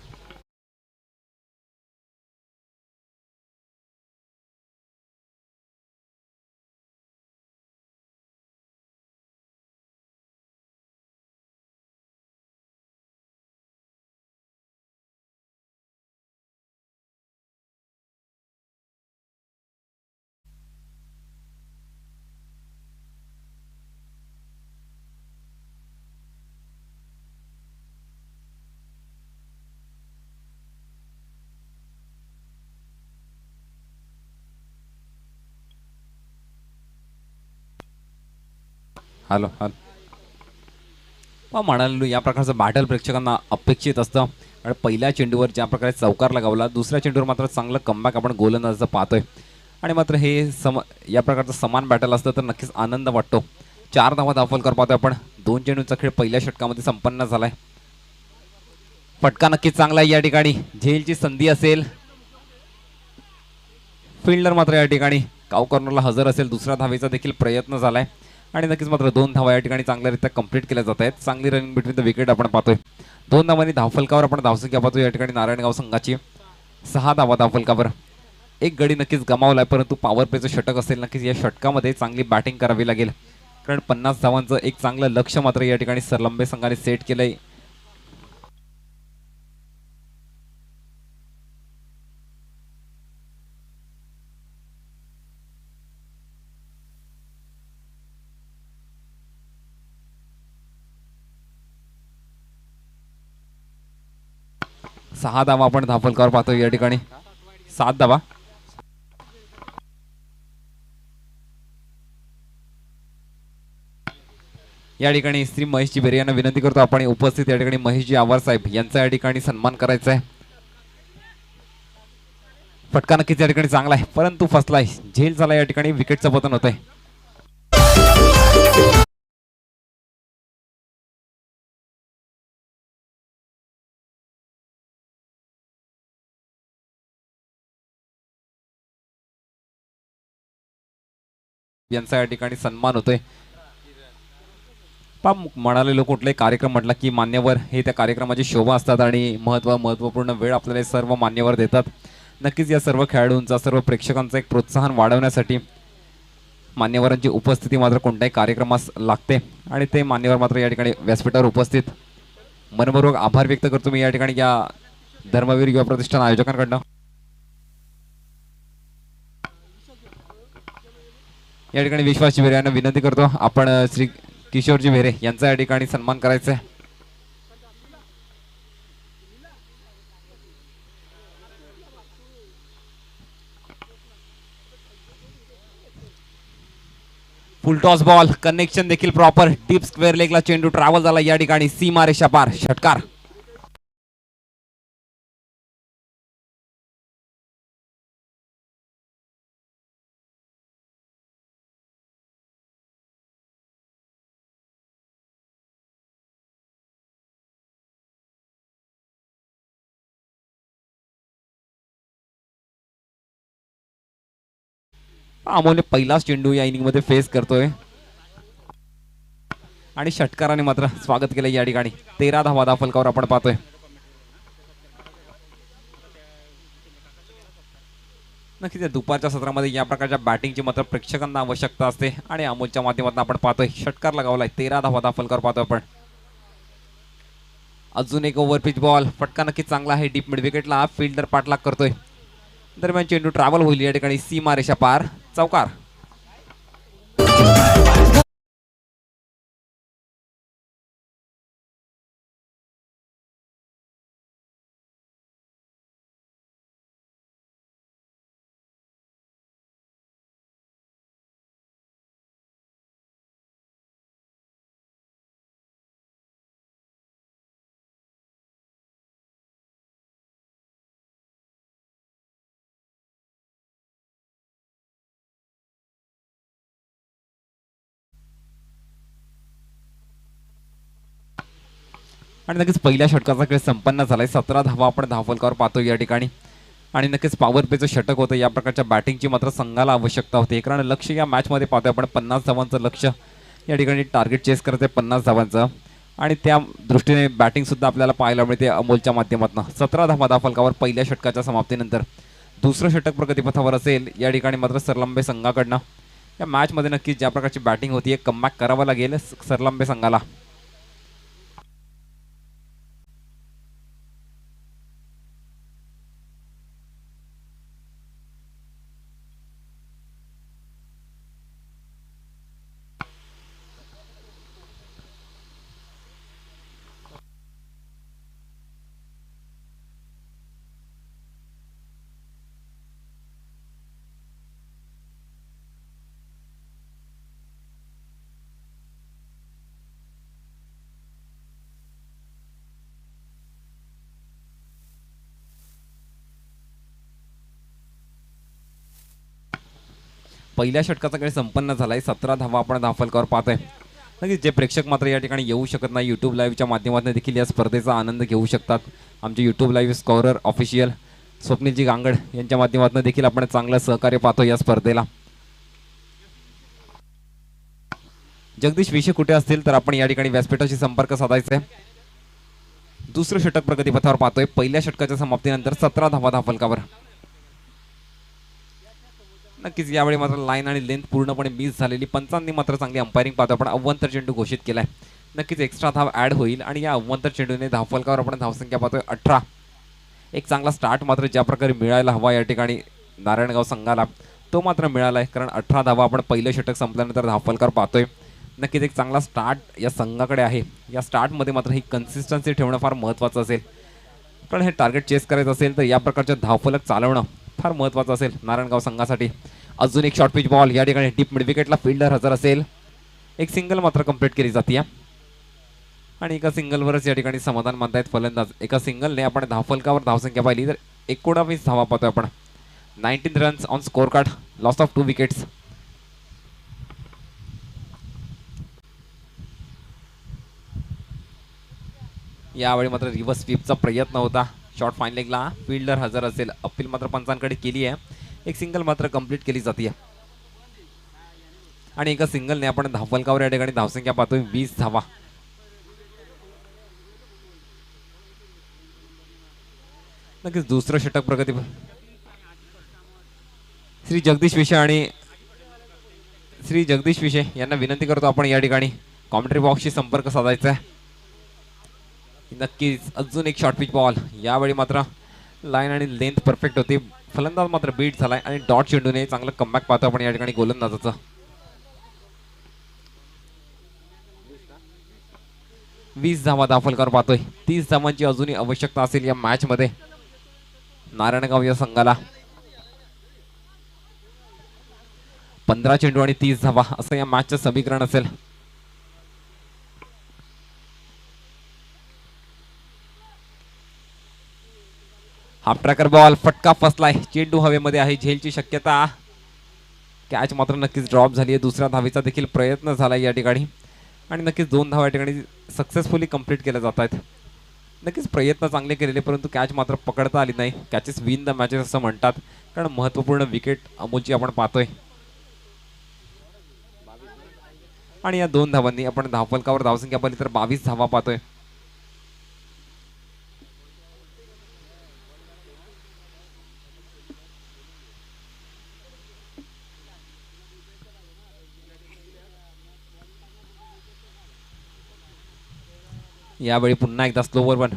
Hello hello म्हणालो या प्रकारचं बॅटल प्रेक्षकांना अपेक्षित असतं. आणि पहिल्या चेंडूवर ज्या प्रकारे चौकार लगावला, दुसऱ्या चेंडूवर मात्र चांगलं कमबॅक आपण गोलंदाजाचं पाहतोय. आणि मात्र हे या प्रकारचं समान बॅटल असतं तर नक्कीच आनंद वाटतो. 4 धावा दाखल पाहतोय आपण. 2 चेंडूचा खेळ पहिल्या षटकामध्ये संपन्न झालाय. फटका नक्कीच चांगला आहे या ठिकाणी. झेलची संधी असेल. फिल्डर मात्र या ठिकाणी काव कॉर्नरला हजर असेल. दुसऱ्या धावेचा देखील प्रयत्न झालाय आणि नक्कीच मात्र 2 धावा या ठिकाणी चांगल्यारीत्या कंप्लीट केल्या जात आहेत. चांगली रनिंग बिटवीन द विकेट आपण पाहतोय. 2 धावांनी धावफलकावर आपण धावसंख्या पाहतोय या ठिकाणी नारायणगाव संघाची. 6 धावा धावफलकावर. एक गडी नक्कीच गमावलाय, परंतु पॉवर प्लेचं षटक असेल. नक्कीच या षटकामध्ये चांगली बॅटिंग करावी लागेल, कारण 50 धावांचं एक चांगलं लक्ष मात्र या ठिकाणी सरलंबे संघाने सेट केलंय. सहा धावा आपण धावफलकावर पाहतो या ठिकाणी. 7 धावा. या ठिकाणी श्री महेशजी बेरे यांना विनंती करतो आपण उपस्थित या ठिकाणी महेशजी आवार साहेब यांचा या ठिकाणी सन्मान करायचा आहे. फटका नक्कीच या ठिकाणी चांगला आहे, परंतु फसलाय. झेल झाला या ठिकाणी. विकेटचं पतन होत आहे. यांचा या ठिकाणी सन्मान होतोय. म्हणालेलो कुठलाही कार्यक्रम म्हटला की मान्यवर हे त्या कार्यक्रमाची शोभा असतात आणि महत्त्वपूर्ण वेळ आपल्याला सर्व मान्यवर देतात. नक्कीच या सर्व खेळाडूंचा, सर्व प्रेक्षकांचं एक प्रोत्साहन वाढवण्यासाठी मान्यवरांची उपस्थिती मात्र कोणत्याही कार्यक्रमास लागते आणि ते मान्यवर मात्र या ठिकाणी व्यासपीठावर उपस्थित. मनपूर्वक आभार व्यक्त करतो मी या ठिकाणी या धर्मवीर युवा प्रतिष्ठान आयोजकांकडनं. या ठिकाणी विश्वासजी बेरे यांना विनंती करतो आपण श्री किशोरजी बेरे यांचा या ठिकाणी सन्मान करायचा आहे. फुल टॉस बॉल. कनेक्शन देखील प्रॉपर. डीप स्क्वेअर लेगला चेंडू ट्रॅव्हल झाला या ठिकाणी. सीमा रेषा पार. षटकार. अमोलने पहिलाच चेंडू या इनिंग मध्ये फेस करतोय आणि षटकाराने मात्र स्वागत केलं या ठिकाणी. 13 धावा धावफलकावर आपण पाहतोय. नक्कीच दुपारच्या सत्रामध्ये या प्रकारच्या बॅटिंगची मात्र प्रेक्षकांना आवश्यकता असते आणि अमोलच्या माध्यमातून आपण पाहतोय षटकार लगावलाय. 13 धावा धावफलकावर पाहतोय आपण. अजून एक ओव्हर पिच बॉल. फटका नक्कीच चांगला आहे. डीप मिड विकेटला फिल्डर पाठलाग करतोय. दरम्यान चेंडू ट्रॅव्हल होईल या ठिकाणी. सीमा रेषा पार. चौकार. आणि नक्कीच पहिल्या षटकाचा खेळ संपन्न झालाय. 17 धावा आपण धावफलकावर पाहतो या ठिकाणी. आणि नक्कीच पॉवर प्लेचं षटक होतं. या प्रकारच्या बॅटिंगची मात्र संघाला आवश्यकता होती, कारण लक्ष या मॅचमध्ये पाहतोय आपण 50 धावांचं लक्ष या ठिकाणी टार्गेट चेस करते 50 धावांचं. आणि त्या दृष्टीने बॅटिंग सुद्धा आपल्याला पाहायला मिळते अमोलच्या माध्यमातून. 17 धावा धावफलकावर पहिल्या षटकाच्या समाप्तीनंतर. दुसरं षटक प्रगतीपथावर असेल या ठिकाणी मात्र सरलंबे संघाकडनं. या मॅचमध्ये नक्कीच ज्या प्रकारची बॅटिंग होती एक कमबॅक करावा लागेल सरलंबे संघाला. पहिल्या षटकाचा खेळ संपन्न झालाय. 17 धावा आपण धावफलकावर पाहतोय. नक्कीच जे प्रेक्षक मात्र या ठिकाणी येऊ शकत नाही यूट्यूब लाईव्हच्या माध्यमातून देखील या स्पर्धेचा आनंद घेऊ शकतात. आमचे यूट्यूब लाईव्ह स्कॉरर ऑफिशियल स्वप्नीलजी गांगड यांच्या माध्यमातून देखील आपण चांगलं सहकार्य पाहतो या स्पर्धेला. जगदीश विषय कुठे असतील तर आपण या ठिकाणी व्यासपीठाशी संपर्क साधायचा आहे. दुसरं षटक प्रगतीपथावर पाहतोय. पहिल्या षटकाच्या समाप्तीनंतर 17 धावा धावफलकावर. नक्कीच यावेळी मात्र लाईन आणि लेंथ पूर्णपणे मिस झालेली. पंचांनी मात्र चांगली अंपायरिंग पाहतो आपण. अव्वंतर चेंडू घोषित केलाय. नक्कीच एक्स्ट्रा धाव ऍड होईल आणि या अव्वंतर चेंडूने धावफलकावर आपण धावसंख्या पाहतोय 18. एक चांगला स्टार्ट मात्र ज्या प्रकारे मिळायला हवा या ठिकाणी नारायणगाव संघाला तो मात्र मिळाला आहे, कारण 18 धावा आपण पहिलं षटक संपल्यानंतर धावफलकावर पाहतोय. नक्कीच एक चांगला स्टार्ट या संघाकडे आहे. या स्टार्टमध्ये मात्र ही कन्सिस्टन्सी ठेवणं फार महत्त्वाचं असेल, कारण हे टार्गेट चेस करायचं असेल तर या प्रकारच्या धावफलक चालवणं फार महत्त्वाचं असेल नारायणगाव संघासाठी. अजून एक शॉर्ट पिच बॉल या ठिकाणी डीप मिड विकेटला फिल्डर हजर असेल. एक सिंगल मात्र कंप्लीट केली जाते आणि एका सिंगलवरच या ठिकाणी समाधान मानतायत फलंदाज. एका सिंगलने आपण धावफलकावर धावसंख्या पाहिली तर 19 धावा पाहतोय आपण. 19 runs on score card, loss of 2 wickets. यावेळी मात्र रिव्हर्स स्वीपचा प्रयत्न होता. शॉर्ट फाईन लेगला फिल्डर हजर असेल. अपील मात्र पंचांकडे केली आहे. एक सिंगल मात्र कंप्लीट केली जाते आणि एका सिंगलने आपण धावफलकावर या ठिकाणी धावसंख्या पाहतोय 20 धावा. नक्कीच दुसरं षटक प्रगती. श्री जगदीश विषय यांना विनंती करतो आपण या ठिकाणी कॉमेंट्री बॉक्सशी संपर्क साधायचा आहे. नक्कीच अजून एक शॉर्ट पिच बॉल. यावेळी मात्र लाईन आणि लेंथ परफेक्ट होती. फलंदाज मात्र बीट झालाय आणि डॉट चेंडूने चांगलं कमबॅक पाहतो आपण या ठिकाणी गोलंदाजाचं. 20 धावा धावफलकावर पाहतोय. 30 धावांची अजूनही आवश्यकता असेल या मॅच मध्ये नारायणगाव या संघाला. 15 चेंडू आणि 30 धावा असं या मॅचचं समीकरण असेल. हाफ ट्रॅकर बॉल, फटका फसलाय. चेंडू हवेमध्ये आहे, झेलची शक्यता. कॅच मात्र नक्कीच ड्रॉप झाली आहे. दुसऱ्या धावेचा देखील प्रयत्न झाला या ठिकाणी आणि नक्कीच 2 धावा या ठिकाणी सक्सेसफुली कंप्लीट केल्या जात आहेत. नक्कीच प्रयत्न चांगले केलेले, परंतु कॅच मात्र पकडता आली नाही. कॅचेस विन द मॅचेस असं म्हणतात, कारण महत्त्वपूर्ण विकेट अमोलची आपण पाहतोय आणि या 2 धावांनी आपण धावफलकावर धावसंख्या पाहिली तर 22 धावा पाहतोय. यावेळी पुन्हा एकदा स्लोवर वन,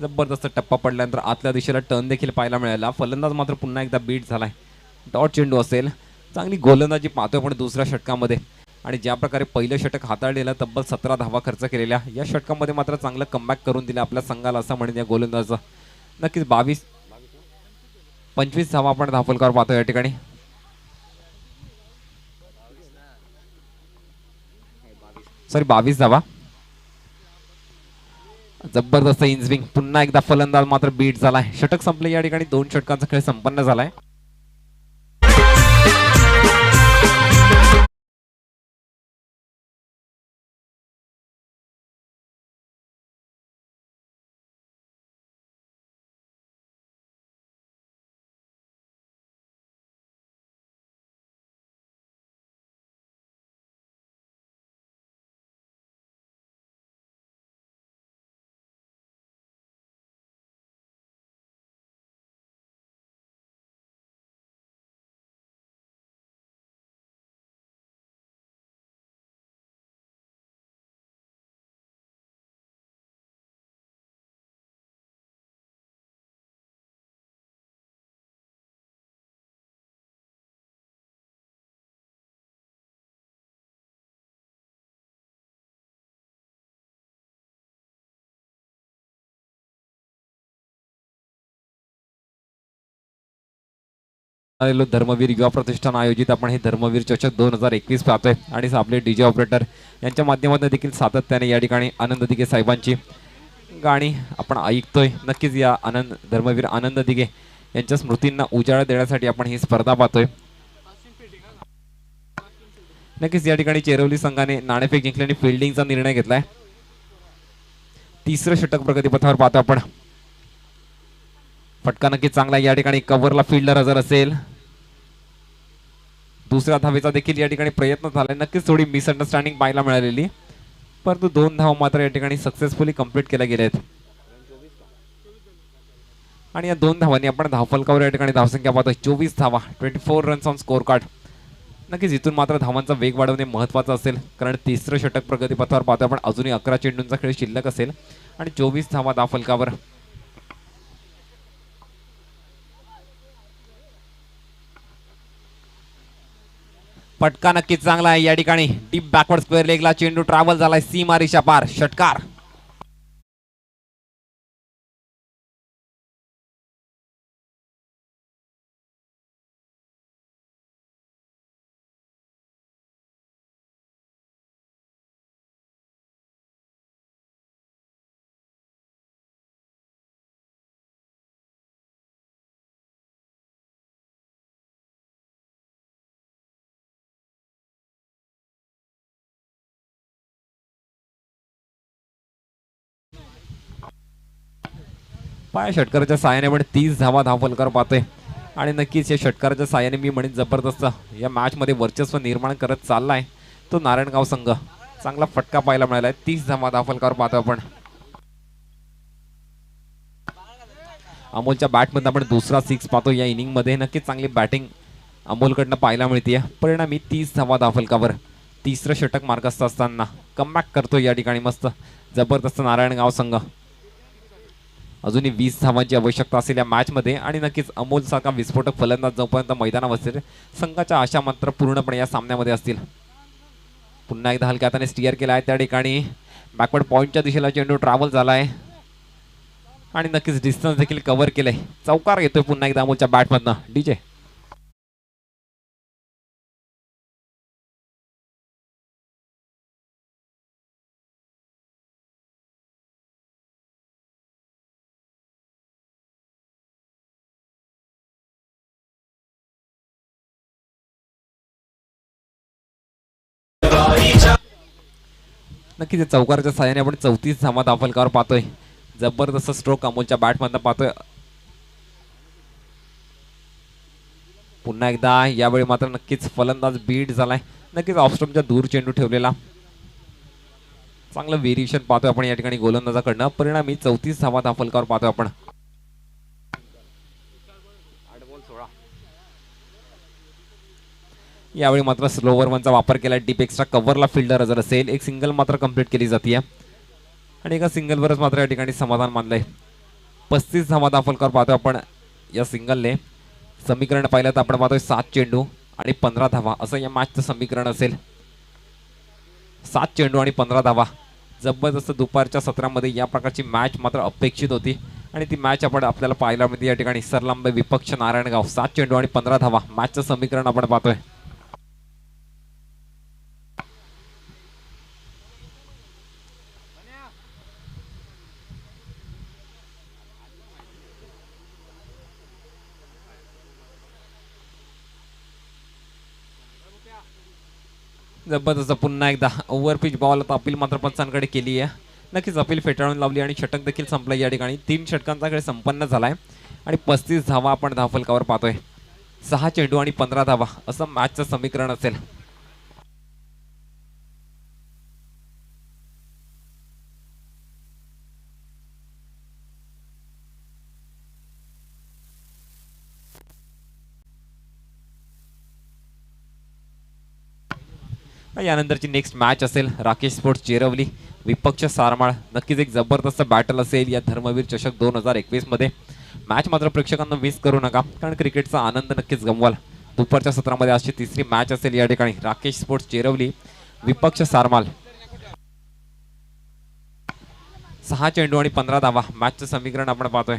जबरदस्त टप्पा पडल्यानंतर आतल्या दिशेला टर्न देखील पाहायला मिळाला. फलंदाज मात्र पुन्हा एकदा बीट झालाय. डॉट चेंडू असेल. चांगली गोलंदाजी पाहतोय पण दुसऱ्या षटकामध्ये आणि ज्या प्रकारे पहिलं षटक हाताळलेलं तब्बल 17 धावा खर्च केलेल्या या षटकामध्ये मात्र चांगलं कमबॅक करून दिलं आपल्या संघाला असं म्हणून या गोलंदाजाचं. नक्कीच 25 धावा आपण धावफलकावर पाहतो या ठिकाणी. सॉरी 22 धावा. जबरदस्त इनस्विंग. पुन्हा एकदा फलंदाज मात्र बीट झालाय. षटक संपले या ठिकाणी. 2 षटकांचा खेळ संपन्न झालाय. आलेलो धर्मवीर युवा प्रतिष्ठान आयोजित आपण हे धर्मवीर चषक 2021 पाहतोय आणि आपले डीजे ऑपरेटर यांच्या माध्यमातून देखील सातत्याने या ठिकाणी आनंद दिघे साहेबांची गाणी आपण ऐकतोय. नक्कीच या धर्मवीर आनंद दिघे यांच्या स्मृतींना उजाळा देण्यासाठी आपण ही स्पर्धा पाहतोय. नक्कीच या ठिकाणी चेरवली संघाने नाणेफेक जिंकल्याने फिल्डिंगचा निर्णय घेतलाय. तिसरं षटक प्रगतीपथावर पाहतो आपण. फटका नक्कीच चांगला या ठिकाणी कव्हरला फिल्डर हजर असेल. दुसऱ्या धावेचा देखील या ठिकाणी प्रयत्न झालाय. नक्कीच थोडी मिसअंडरस्टँडिंग पाहायला मिळालेली, परंतु 2 धावा मात्र या ठिकाणी सक्सेसफुली कंप्लीट केल्या गेल्या आहेत आणि या 2 धावांनी आपण धावफलकावर या ठिकाणी धावसंख्या पाहतोय 24 धावा, 24 रन्स ऑन स्कोर कार्ड. नक्कीच इथून मात्र धावांचा वेग वाढवणे महत्त्वाचं असेल, कारण तिसरं षटक प्रगतीपथावर पाहतो आपण. अजूनही 11 चेंडूंचा खेळ शिल्लक असेल आणि 24 धावा धावफलकावर. फटका नक्कीच चांगला आहे या ठिकाणी. डीप बॅकवर्ड स्क्वेअर लेगला चेंडू ट्रॅव्हल झालाय सीमा रेषा पार. षटकार. पाय षटकाराच्या साहाय्याने पण 30 धावा धावफलकावर पाहतोय आणि नक्कीच या षटकाराच्या साहाय्याने मी म्हणेन जबरदस्त या मॅच मध्ये वर्चस्व निर्माण करत चाललाय तो नारायणगाव संघ. चांगला फटका पाहायला मिळालाय. 30 धावा धावफलकावर पाहतो आपण. अमोलच्या बॅटमध्ये आपण दुसरा 6 पाहतो या इनिंग मध्ये. नक्कीच चांगली बॅटिंग अमोलकडनं पाहायला मिळते. परिणामी 30 धावा धावफलकावर. तिसरं षटक मार्गस्थ असताना कमबॅक करतो या ठिकाणी मस्त जबरदस्त नारायणगाव संघ. अजूनही 20 धावांची आवश्यकता असेल या मॅच मध्ये आणि नक्कीच अमोल सारखा विस्फोटक फलंदाज जोपर्यंत मैदानावर असेल संघाच्या आशा मात्र पूर्णपणे या सामन्यामध्ये असतील. पुन्हा एकदा हलक्या हाताने स्टिअर केला आहे त्या ठिकाणी. बॅकवर्ड पॉइंटच्या दिशेला चेंडू ट्रॅव्हल झालाय आणि नक्कीच डिस्टन्स देखील कव्हर केलंय. चौकार येतोय पुन्हा एकदा अमोलच्या बॅटमधनं. डीजे नक्कीच चौकाराच्या साहाय्याने आपण 34 धावा धावफलकावर पाहतोय. जबरदस्त स्ट्रोक अमोलच्या बॅटमधनं पाहतोय. पुन्हा एकदा यावेळी मात्र नक्कीच फलंदाज बीट झालाय. नक्कीच ऑफस्टम्पच्या दूर चेंडू ठेवलेला. चांगलं व्हेरिएशन पाहतोय आपण या ठिकाणी गोलंदाजाकडनं. परिणामी 34 धावा धावफलकावर पाहतोय आपण. यावेळी मात्र स्लोवर वनचा वापर केला. डीप एक्स्ट्रा कव्हरला फिल्डर हजर असेल. एक सिंगल मात्र कंप्लीट केली जाते आणि एका सिंगलवरच मात्र या ठिकाणी समाधान मानलंय. 35 धावा धावफलकावर पाहतोय आपण या सिंगलने. समीकरण पाहिलं तर आपण पाहतोय 7 चेंडू आणि 15 धावा असं या मॅचचं समीकरण असेल. 7 चेंडू आणि 15 धावा. जबरदस्त दुपारच्या सत्रामध्ये या प्रकारची मॅच मात्र अपेक्षित होती आणि ती मॅच आपण आपल्याला पाहायला मिळते या ठिकाणी. सरलांबे विपक्ष नारायणगाव. 7 चेंडू आणि 15 धावा मॅचचं समीकरण आपण पाहतोय. जबरदस्त पुन्हा एकदा ओव्हरपिच बॉल अपील मात्र पंचांकडे केली आहे. नक्कीच अपील फेटाळून लावली आणि षटक देखील संपलं या ठिकाणी. 3 षटकांचा खेळ संपन्न झालाय आणि 35 धावा आपण धावफलकावर पाहतोय. 6 चेंडू आणि 15 धावा असं मॅचचं समीकरण असेल. यानंतरची नेक्स्ट मॅच असेल राकेश स्पोर्ट्स चेरवली विपक्ष सारमाळ. नक्कीच एक जबरदस्त बॅटल असेल या धर्मवीर चषक 2021 मध्ये. मॅच मात्र प्रेक्षकांना मिस करू नका, कारण क्रिकेटचा आनंद नक्कीच गमवाल. दुपारच्या सत्रामध्ये आजची तिसरी मॅच असेल या ठिकाणी. राकेश स्पोर्ट्स चेरवली विपक्ष सारमाल. 6 चेंडू आणि 15 धावा मॅचचं समीकरण आपण पाहतोय.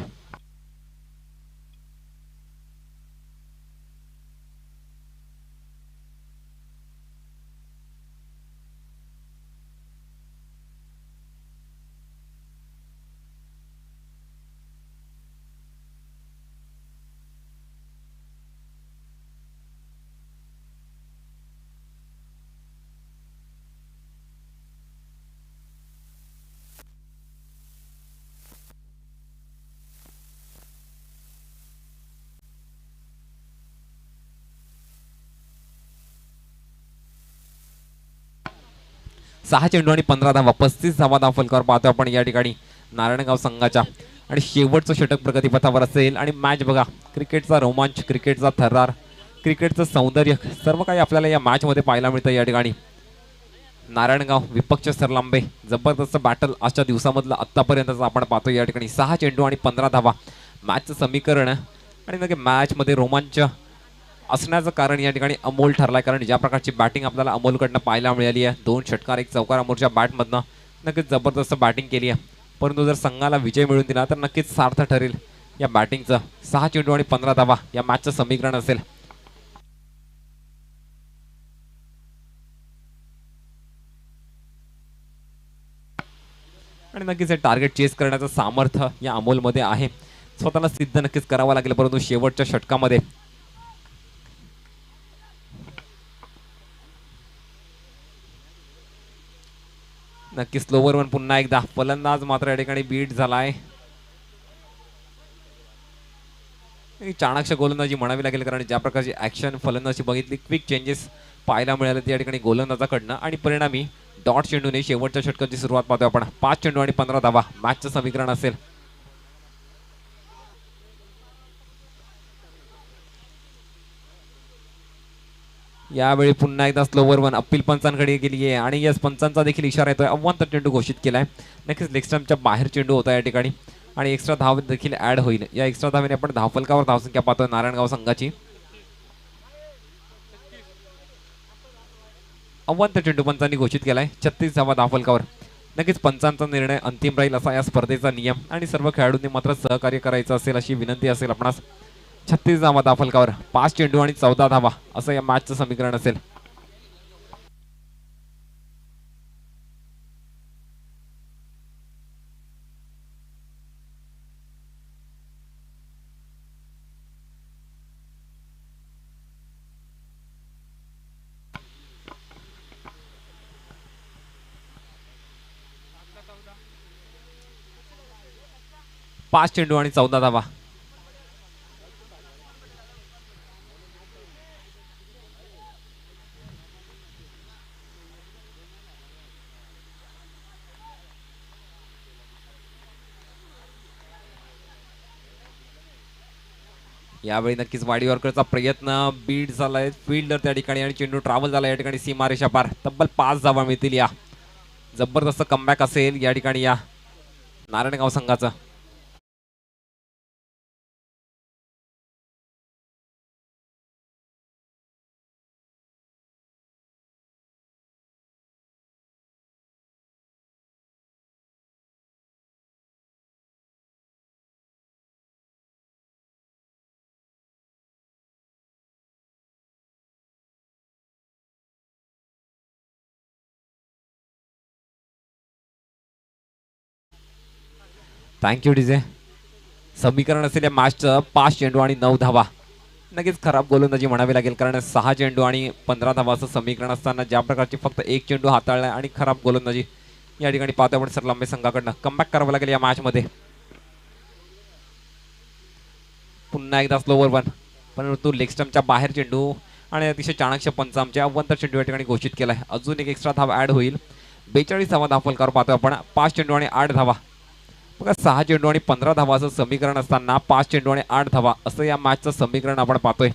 6 चेंडू आणि 15 धावा, 35 धावा फलकावर पाहतो आपण या ठिकाणी नारायणगाव संघाच्या. आणि शेवटचं षटक प्रगतीपथावर असेल आणि मॅच बघा, क्रिकेटचा रोमांच, क्रिकेटचा थरार, क्रिकेटचं सौंदर्य सर्व काही आपल्याला या मॅच मध्ये पाहायला मिळतं. या ठिकाणी नारायणगाव विपक्ष सरलांबे, जबरदस्त बॅटल आजच्या दिवसामधलं आतापर्यंतच आपण पाहतो. या ठिकाणी 6 चेंडू आणि 15 धावा मॅचचं समीकरण. आणि नक्की मॅच मध्ये रोमांच असण्याचं कारण या ठिकाणी अमोल ठरलाय, कारण ज्या प्रकारची बॅटिंग आपल्याला अमोलकडनं पाहायला मिळाली आहे, 2 षटकार 1 चौकार अमोलच्या बॅटमधनं नक्कीच जबरदस्त बॅटिंग केली आहे. परंतु जर संघाला विजय मिळवून दिला तर नक्कीच सार्थ ठरेल या बॅटिंगचं. 6 चेंडू आणि 15 धावा या मॅचचं समीकरण असेल. आणि नक्कीच हे टार्गेट चेस करण्याचं सामर्थ्य या अमोलमध्ये आहे. स्वतःला सिद्ध नक्कीच करावं लागेल, परंतु शेवटच्या षटकामध्ये नक्की स्लोवर वन पुन्हा एकदा फलंदाज मात्र या ठिकाणी बीट झालाय. चाणक्य गोलंदाजी म्हणावी लागेल, कारण ज्या प्रकारची ऍक्शन फलंदाजी बघितली, क्विक चेंजेस पाहायला मिळाले त्या ठिकाणी गोलंदाजाकडनं. आणि परिणामी डॉट चेंडूने शेवटच्या षटकाची सुरुवात पाहतो आपण. 5 चेंडू आणि 15 धावा मॅचचं समीकरण असेल. यावेळी पुन्हा एकदा स्लोवर वन अपील पंचांकडे गेली आहे आणि यस पंचांचा देखील इशारा येतोय. अव्वल चेंडू घोषित केलाय. नक्कीच लेग स्टंपच्या बाहेर चेंडू होता या ठिकाणी आणि एक्स्ट्रा धाव देखील ऍड होईल. या एक्स्ट्रा धावेने आपण धावफलकावर धावसंख्या पाहतोय नारायणगाव संघाची. अव्वल चेंडू पंचांनी घोषित केलाय. 36 धावा धावफलकावर. नक्कीच पंचांचा निर्णय अंतिम राहील असा या स्पर्धेचा नियम आणि सर्व खेळाडूंनी मात्र सहकार्य करायचं असेल अशी विनंती असेल आपणास. 36 धावा धावफलकावर, 5 चेंडू आणि 14 धावा असं या मॅचचं समीकरण असेल. पाच चेंडू आणि 14 धावा. यावेळी नक्कीच वाडीवरकरचा प्रयत्न बीट झालाय, फिल्डर त्या ठिकाणी आणि चेंडू ट्रॅव्हल झाला या ठिकाणी सीमारेषा पार. तब्बल 5 धावा मिळतील. या जबरदस्त कमबॅक असेल या ठिकाणी या नारायणगाव संघाचा. Thank you DJ. समीकरण असेल या मॅचचं 5 चेंडू आणि 9 धावा. नक्कीच खराब गोलंदाजी म्हणावी लागेल, कारण 6 चेंडू आणि 15 धावा असं समीकरण असताना ज्या प्रकारची फक्त 1 चेंडू हाताळलाय आणि खराब गोलंदाजी या ठिकाणी पाहतो आपण सरलांबे संघाकडनं. कमबॅक करावं लागेल या मॅच मध्ये. पुन्हा एकदा स्लोवर वन, परंतु लेग स्टंपच्या बाहेर चेंडू आणि अतिशय चाणक्य पंच आमच्या अव्वल चेंडू या ठिकाणी घोषित केलाय. अजून एक एक्स्ट्रा धावा ऍड होईल. 42 धावा धावफलकावर पाहतो आपण. 5 चेंडू आणि 8 धावा. बघा 6 चेंडू आणि 15 धावा असं समीकरण असताना 5 चेंडू आणि 8 धावा असं या मॅचचं समीकरण आपण पाहतोय.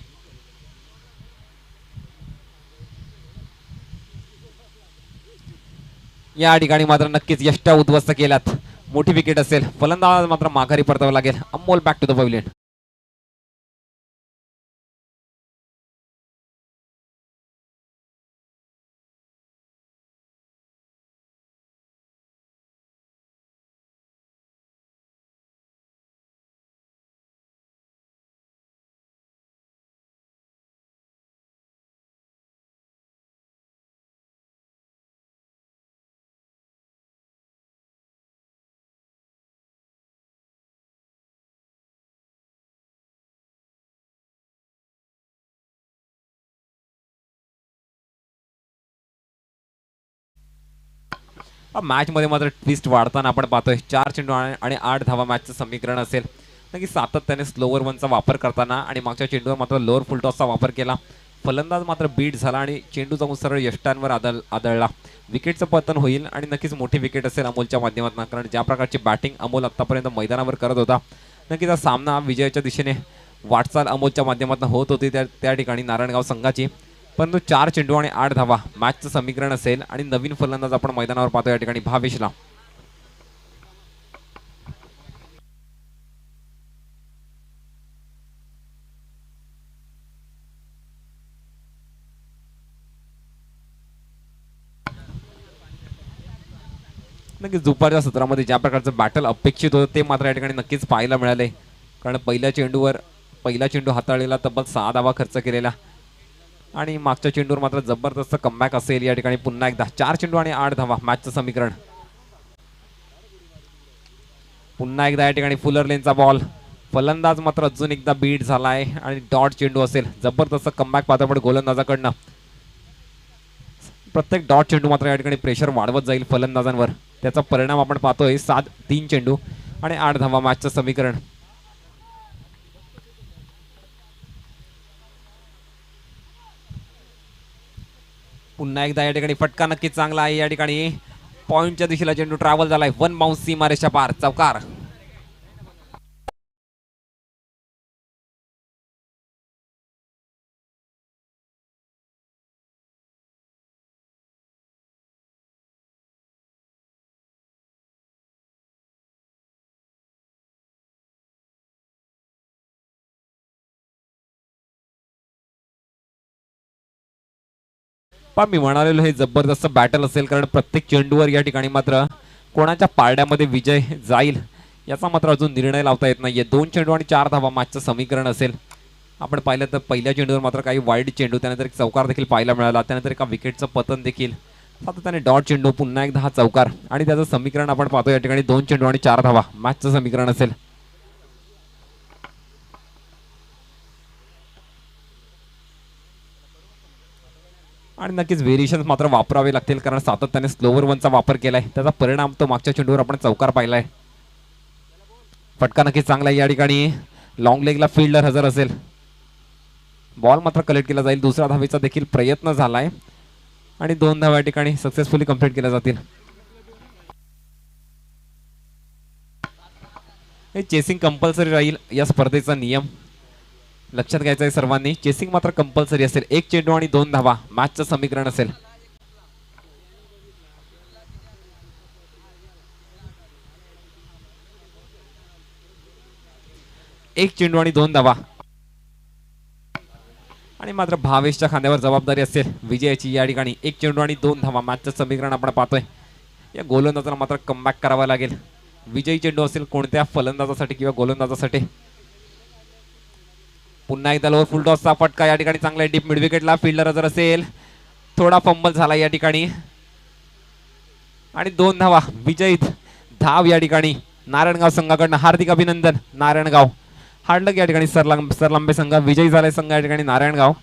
या ठिकाणी मात्र नक्कीच यष्ट्या उद्ध्वस्त केल्यात. मोठी विकेट असेल. फलंदाज मात्र माघारी परतावं लागेल. Amol back to the pavilion. Match मध्ये मात्र ट्विस्ट वाढताना आपण पाहतोय. 4 चेंडू आणि 8 धावा मॅचचं समीकरण असेल. नक्की सातत्याने स्लोवर वनचा वापर करताना आणि मागच्या चेंडूवर मात्र लोअर फुलटॉसचा वापर केला. फलंदाज मात्र बीट झाला आणि चेंडू जाऊन सरळ यष्टांवर आदळला. विकेटचं पतन होईल आणि नक्कीच मोठी विकेट असेल अमोलच्या माध्यमातून, कारण ज्या प्रकारची बॅटिंग अमोल आतापर्यंत मैदानावर करत होता, नक्कीच हा सामना विजयाच्या दिशेने वाटचाल अमोलच्या माध्यमातून होत होती त्या ठिकाणी नारायणगाव संघाची. परंतु 4 चेंडू आणि 8 धावा मॅचचं समीकरण असेल आणि नवीन फलंदाज आपण मैदानावर पाहतो या ठिकाणी भावेशला. नक्कीच दुपारच्या सत्रामध्ये ज्या प्रकारचं बॅटल अपेक्षित होतं ते मात्र या ठिकाणी नक्कीच पाहायला मिळाले, कारण पहिला चेंडू हाताळलेला तब्बल 6 धावा खर्च केलेला आणि मागच्या चेंडूवर मात्र जबरदस्त कमबॅक असेल या ठिकाणी. पुन्हा एकदा 4 चेंडू आणि 8 धावा मॅचचं समीकरण. पुन्हा एकदा या ठिकाणी फुलर लेनचा बॉल. फलंदाज मात्र अजून एकदा बीट झालाय आणि डॉट चेंडू असेल. जबरदस्त कमबॅक पाहतो आपण गोलंदाजाकडनं. प्रत्येक डॉट चेंडू मात्र या ठिकाणी प्रेशर वाढवत जाईल फलंदाजांवर. त्याचा परिणाम आपण पाहतोय. 3 चेंडू आणि 8 धावा मॅचचं समीकरण. पुन्हा एकदा या ठिकाणी फटका नक्कीच चांगला आहे. या ठिकाणी पॉइंटच्या दिशेला चेंडू ट्रॅव्हल झालाय. 1 बाउन्स सीमारेषा पार, चौकार. पण मी म्हणालेलो हे जबरदस्त बॅटल असेल, कारण प्रत्येक चेंडूवर या ठिकाणी मात्र कोणाच्या पारड्यामध्ये विजय जाईल याचा मात्र अजून निर्णय लावता येत नाहीये. 2 चेंडू आणि 4 धावा मॅचचं समीकरण असेल. आपण पाहिलं तर पहिल्या चेंडूवर मात्र काही वाईड चेंडू, त्यानंतर एक चौकार देखील पाहायला मिळाला, त्यानंतर एका विकेटचं पतन देखील, सातत्याने डॉट चेंडू, पुन्हा एकदा हा चौकार आणि त्याचं समीकरण आपण पाहतो या ठिकाणी 2 चेंडू आणि 4 धावा मॅचचं समीकरण असेल. आणि नक्कीच व्हेरिएशन मात्र वापरावे लागतील, कारण सातत्याने स्लोवर वनचा वापर केलाय, त्याचा परिणाम तो मागच्या चेंडूवर आपण चौकार पाहिलाय. फटका नक्कीच चांगला आहे. या ठिकाणी लॉंग लेगला फील्डर हजर असेल. बॉल मात्र कलेक्ट केला जाईल. दुसरा धावेचा देखील प्रयत्न झालाय आणि 2 धावा या ठिकाणी सक्सेसफुली कंप्लीट केल्या जातील. हे चेसिंग कंपल्सरी राहील या स्पर्धेचा नियम लक्षात घ्यायचा आहे सर्वांनी. चेसिंग मात्र कंपल्सरी असेल. 1 चेंडू आणि 2 धावा मॅचचं समीकरण असेल. 1 चेंडू आणि 2 धावा आणि मात्र भावेशच्या खांद्यावर जबाबदारी असेल विजयाची. या ठिकाणी 1 चेंडू आणि 2 धावा मॅचचं समीकरण आपण पाहतोय. या गोलंदाजाला मात्र कमबॅक करावा लागेल. विजयी चेंडू असेल कोणत्या फलंदाजासाठी किंवा गोलंदाजासाठी. पुन्हा एकदा लोअर फुल टॉसचा फटका. या ठिकाणी चांगला डीप मिड विकेटला फील्डर जर असेल. थोडा फंबल झाला या ठिकाणी आणि 2 धावा. विजयीत धाव या ठिकाणी नारायणगाव संघाकडनं. हार्दिक अभिनंदन नारायणगाव. हार्डलक या ठिकाणी सरलांबे संघ विजयी झालाय. संघ या ठिकाणी नारायणगाव.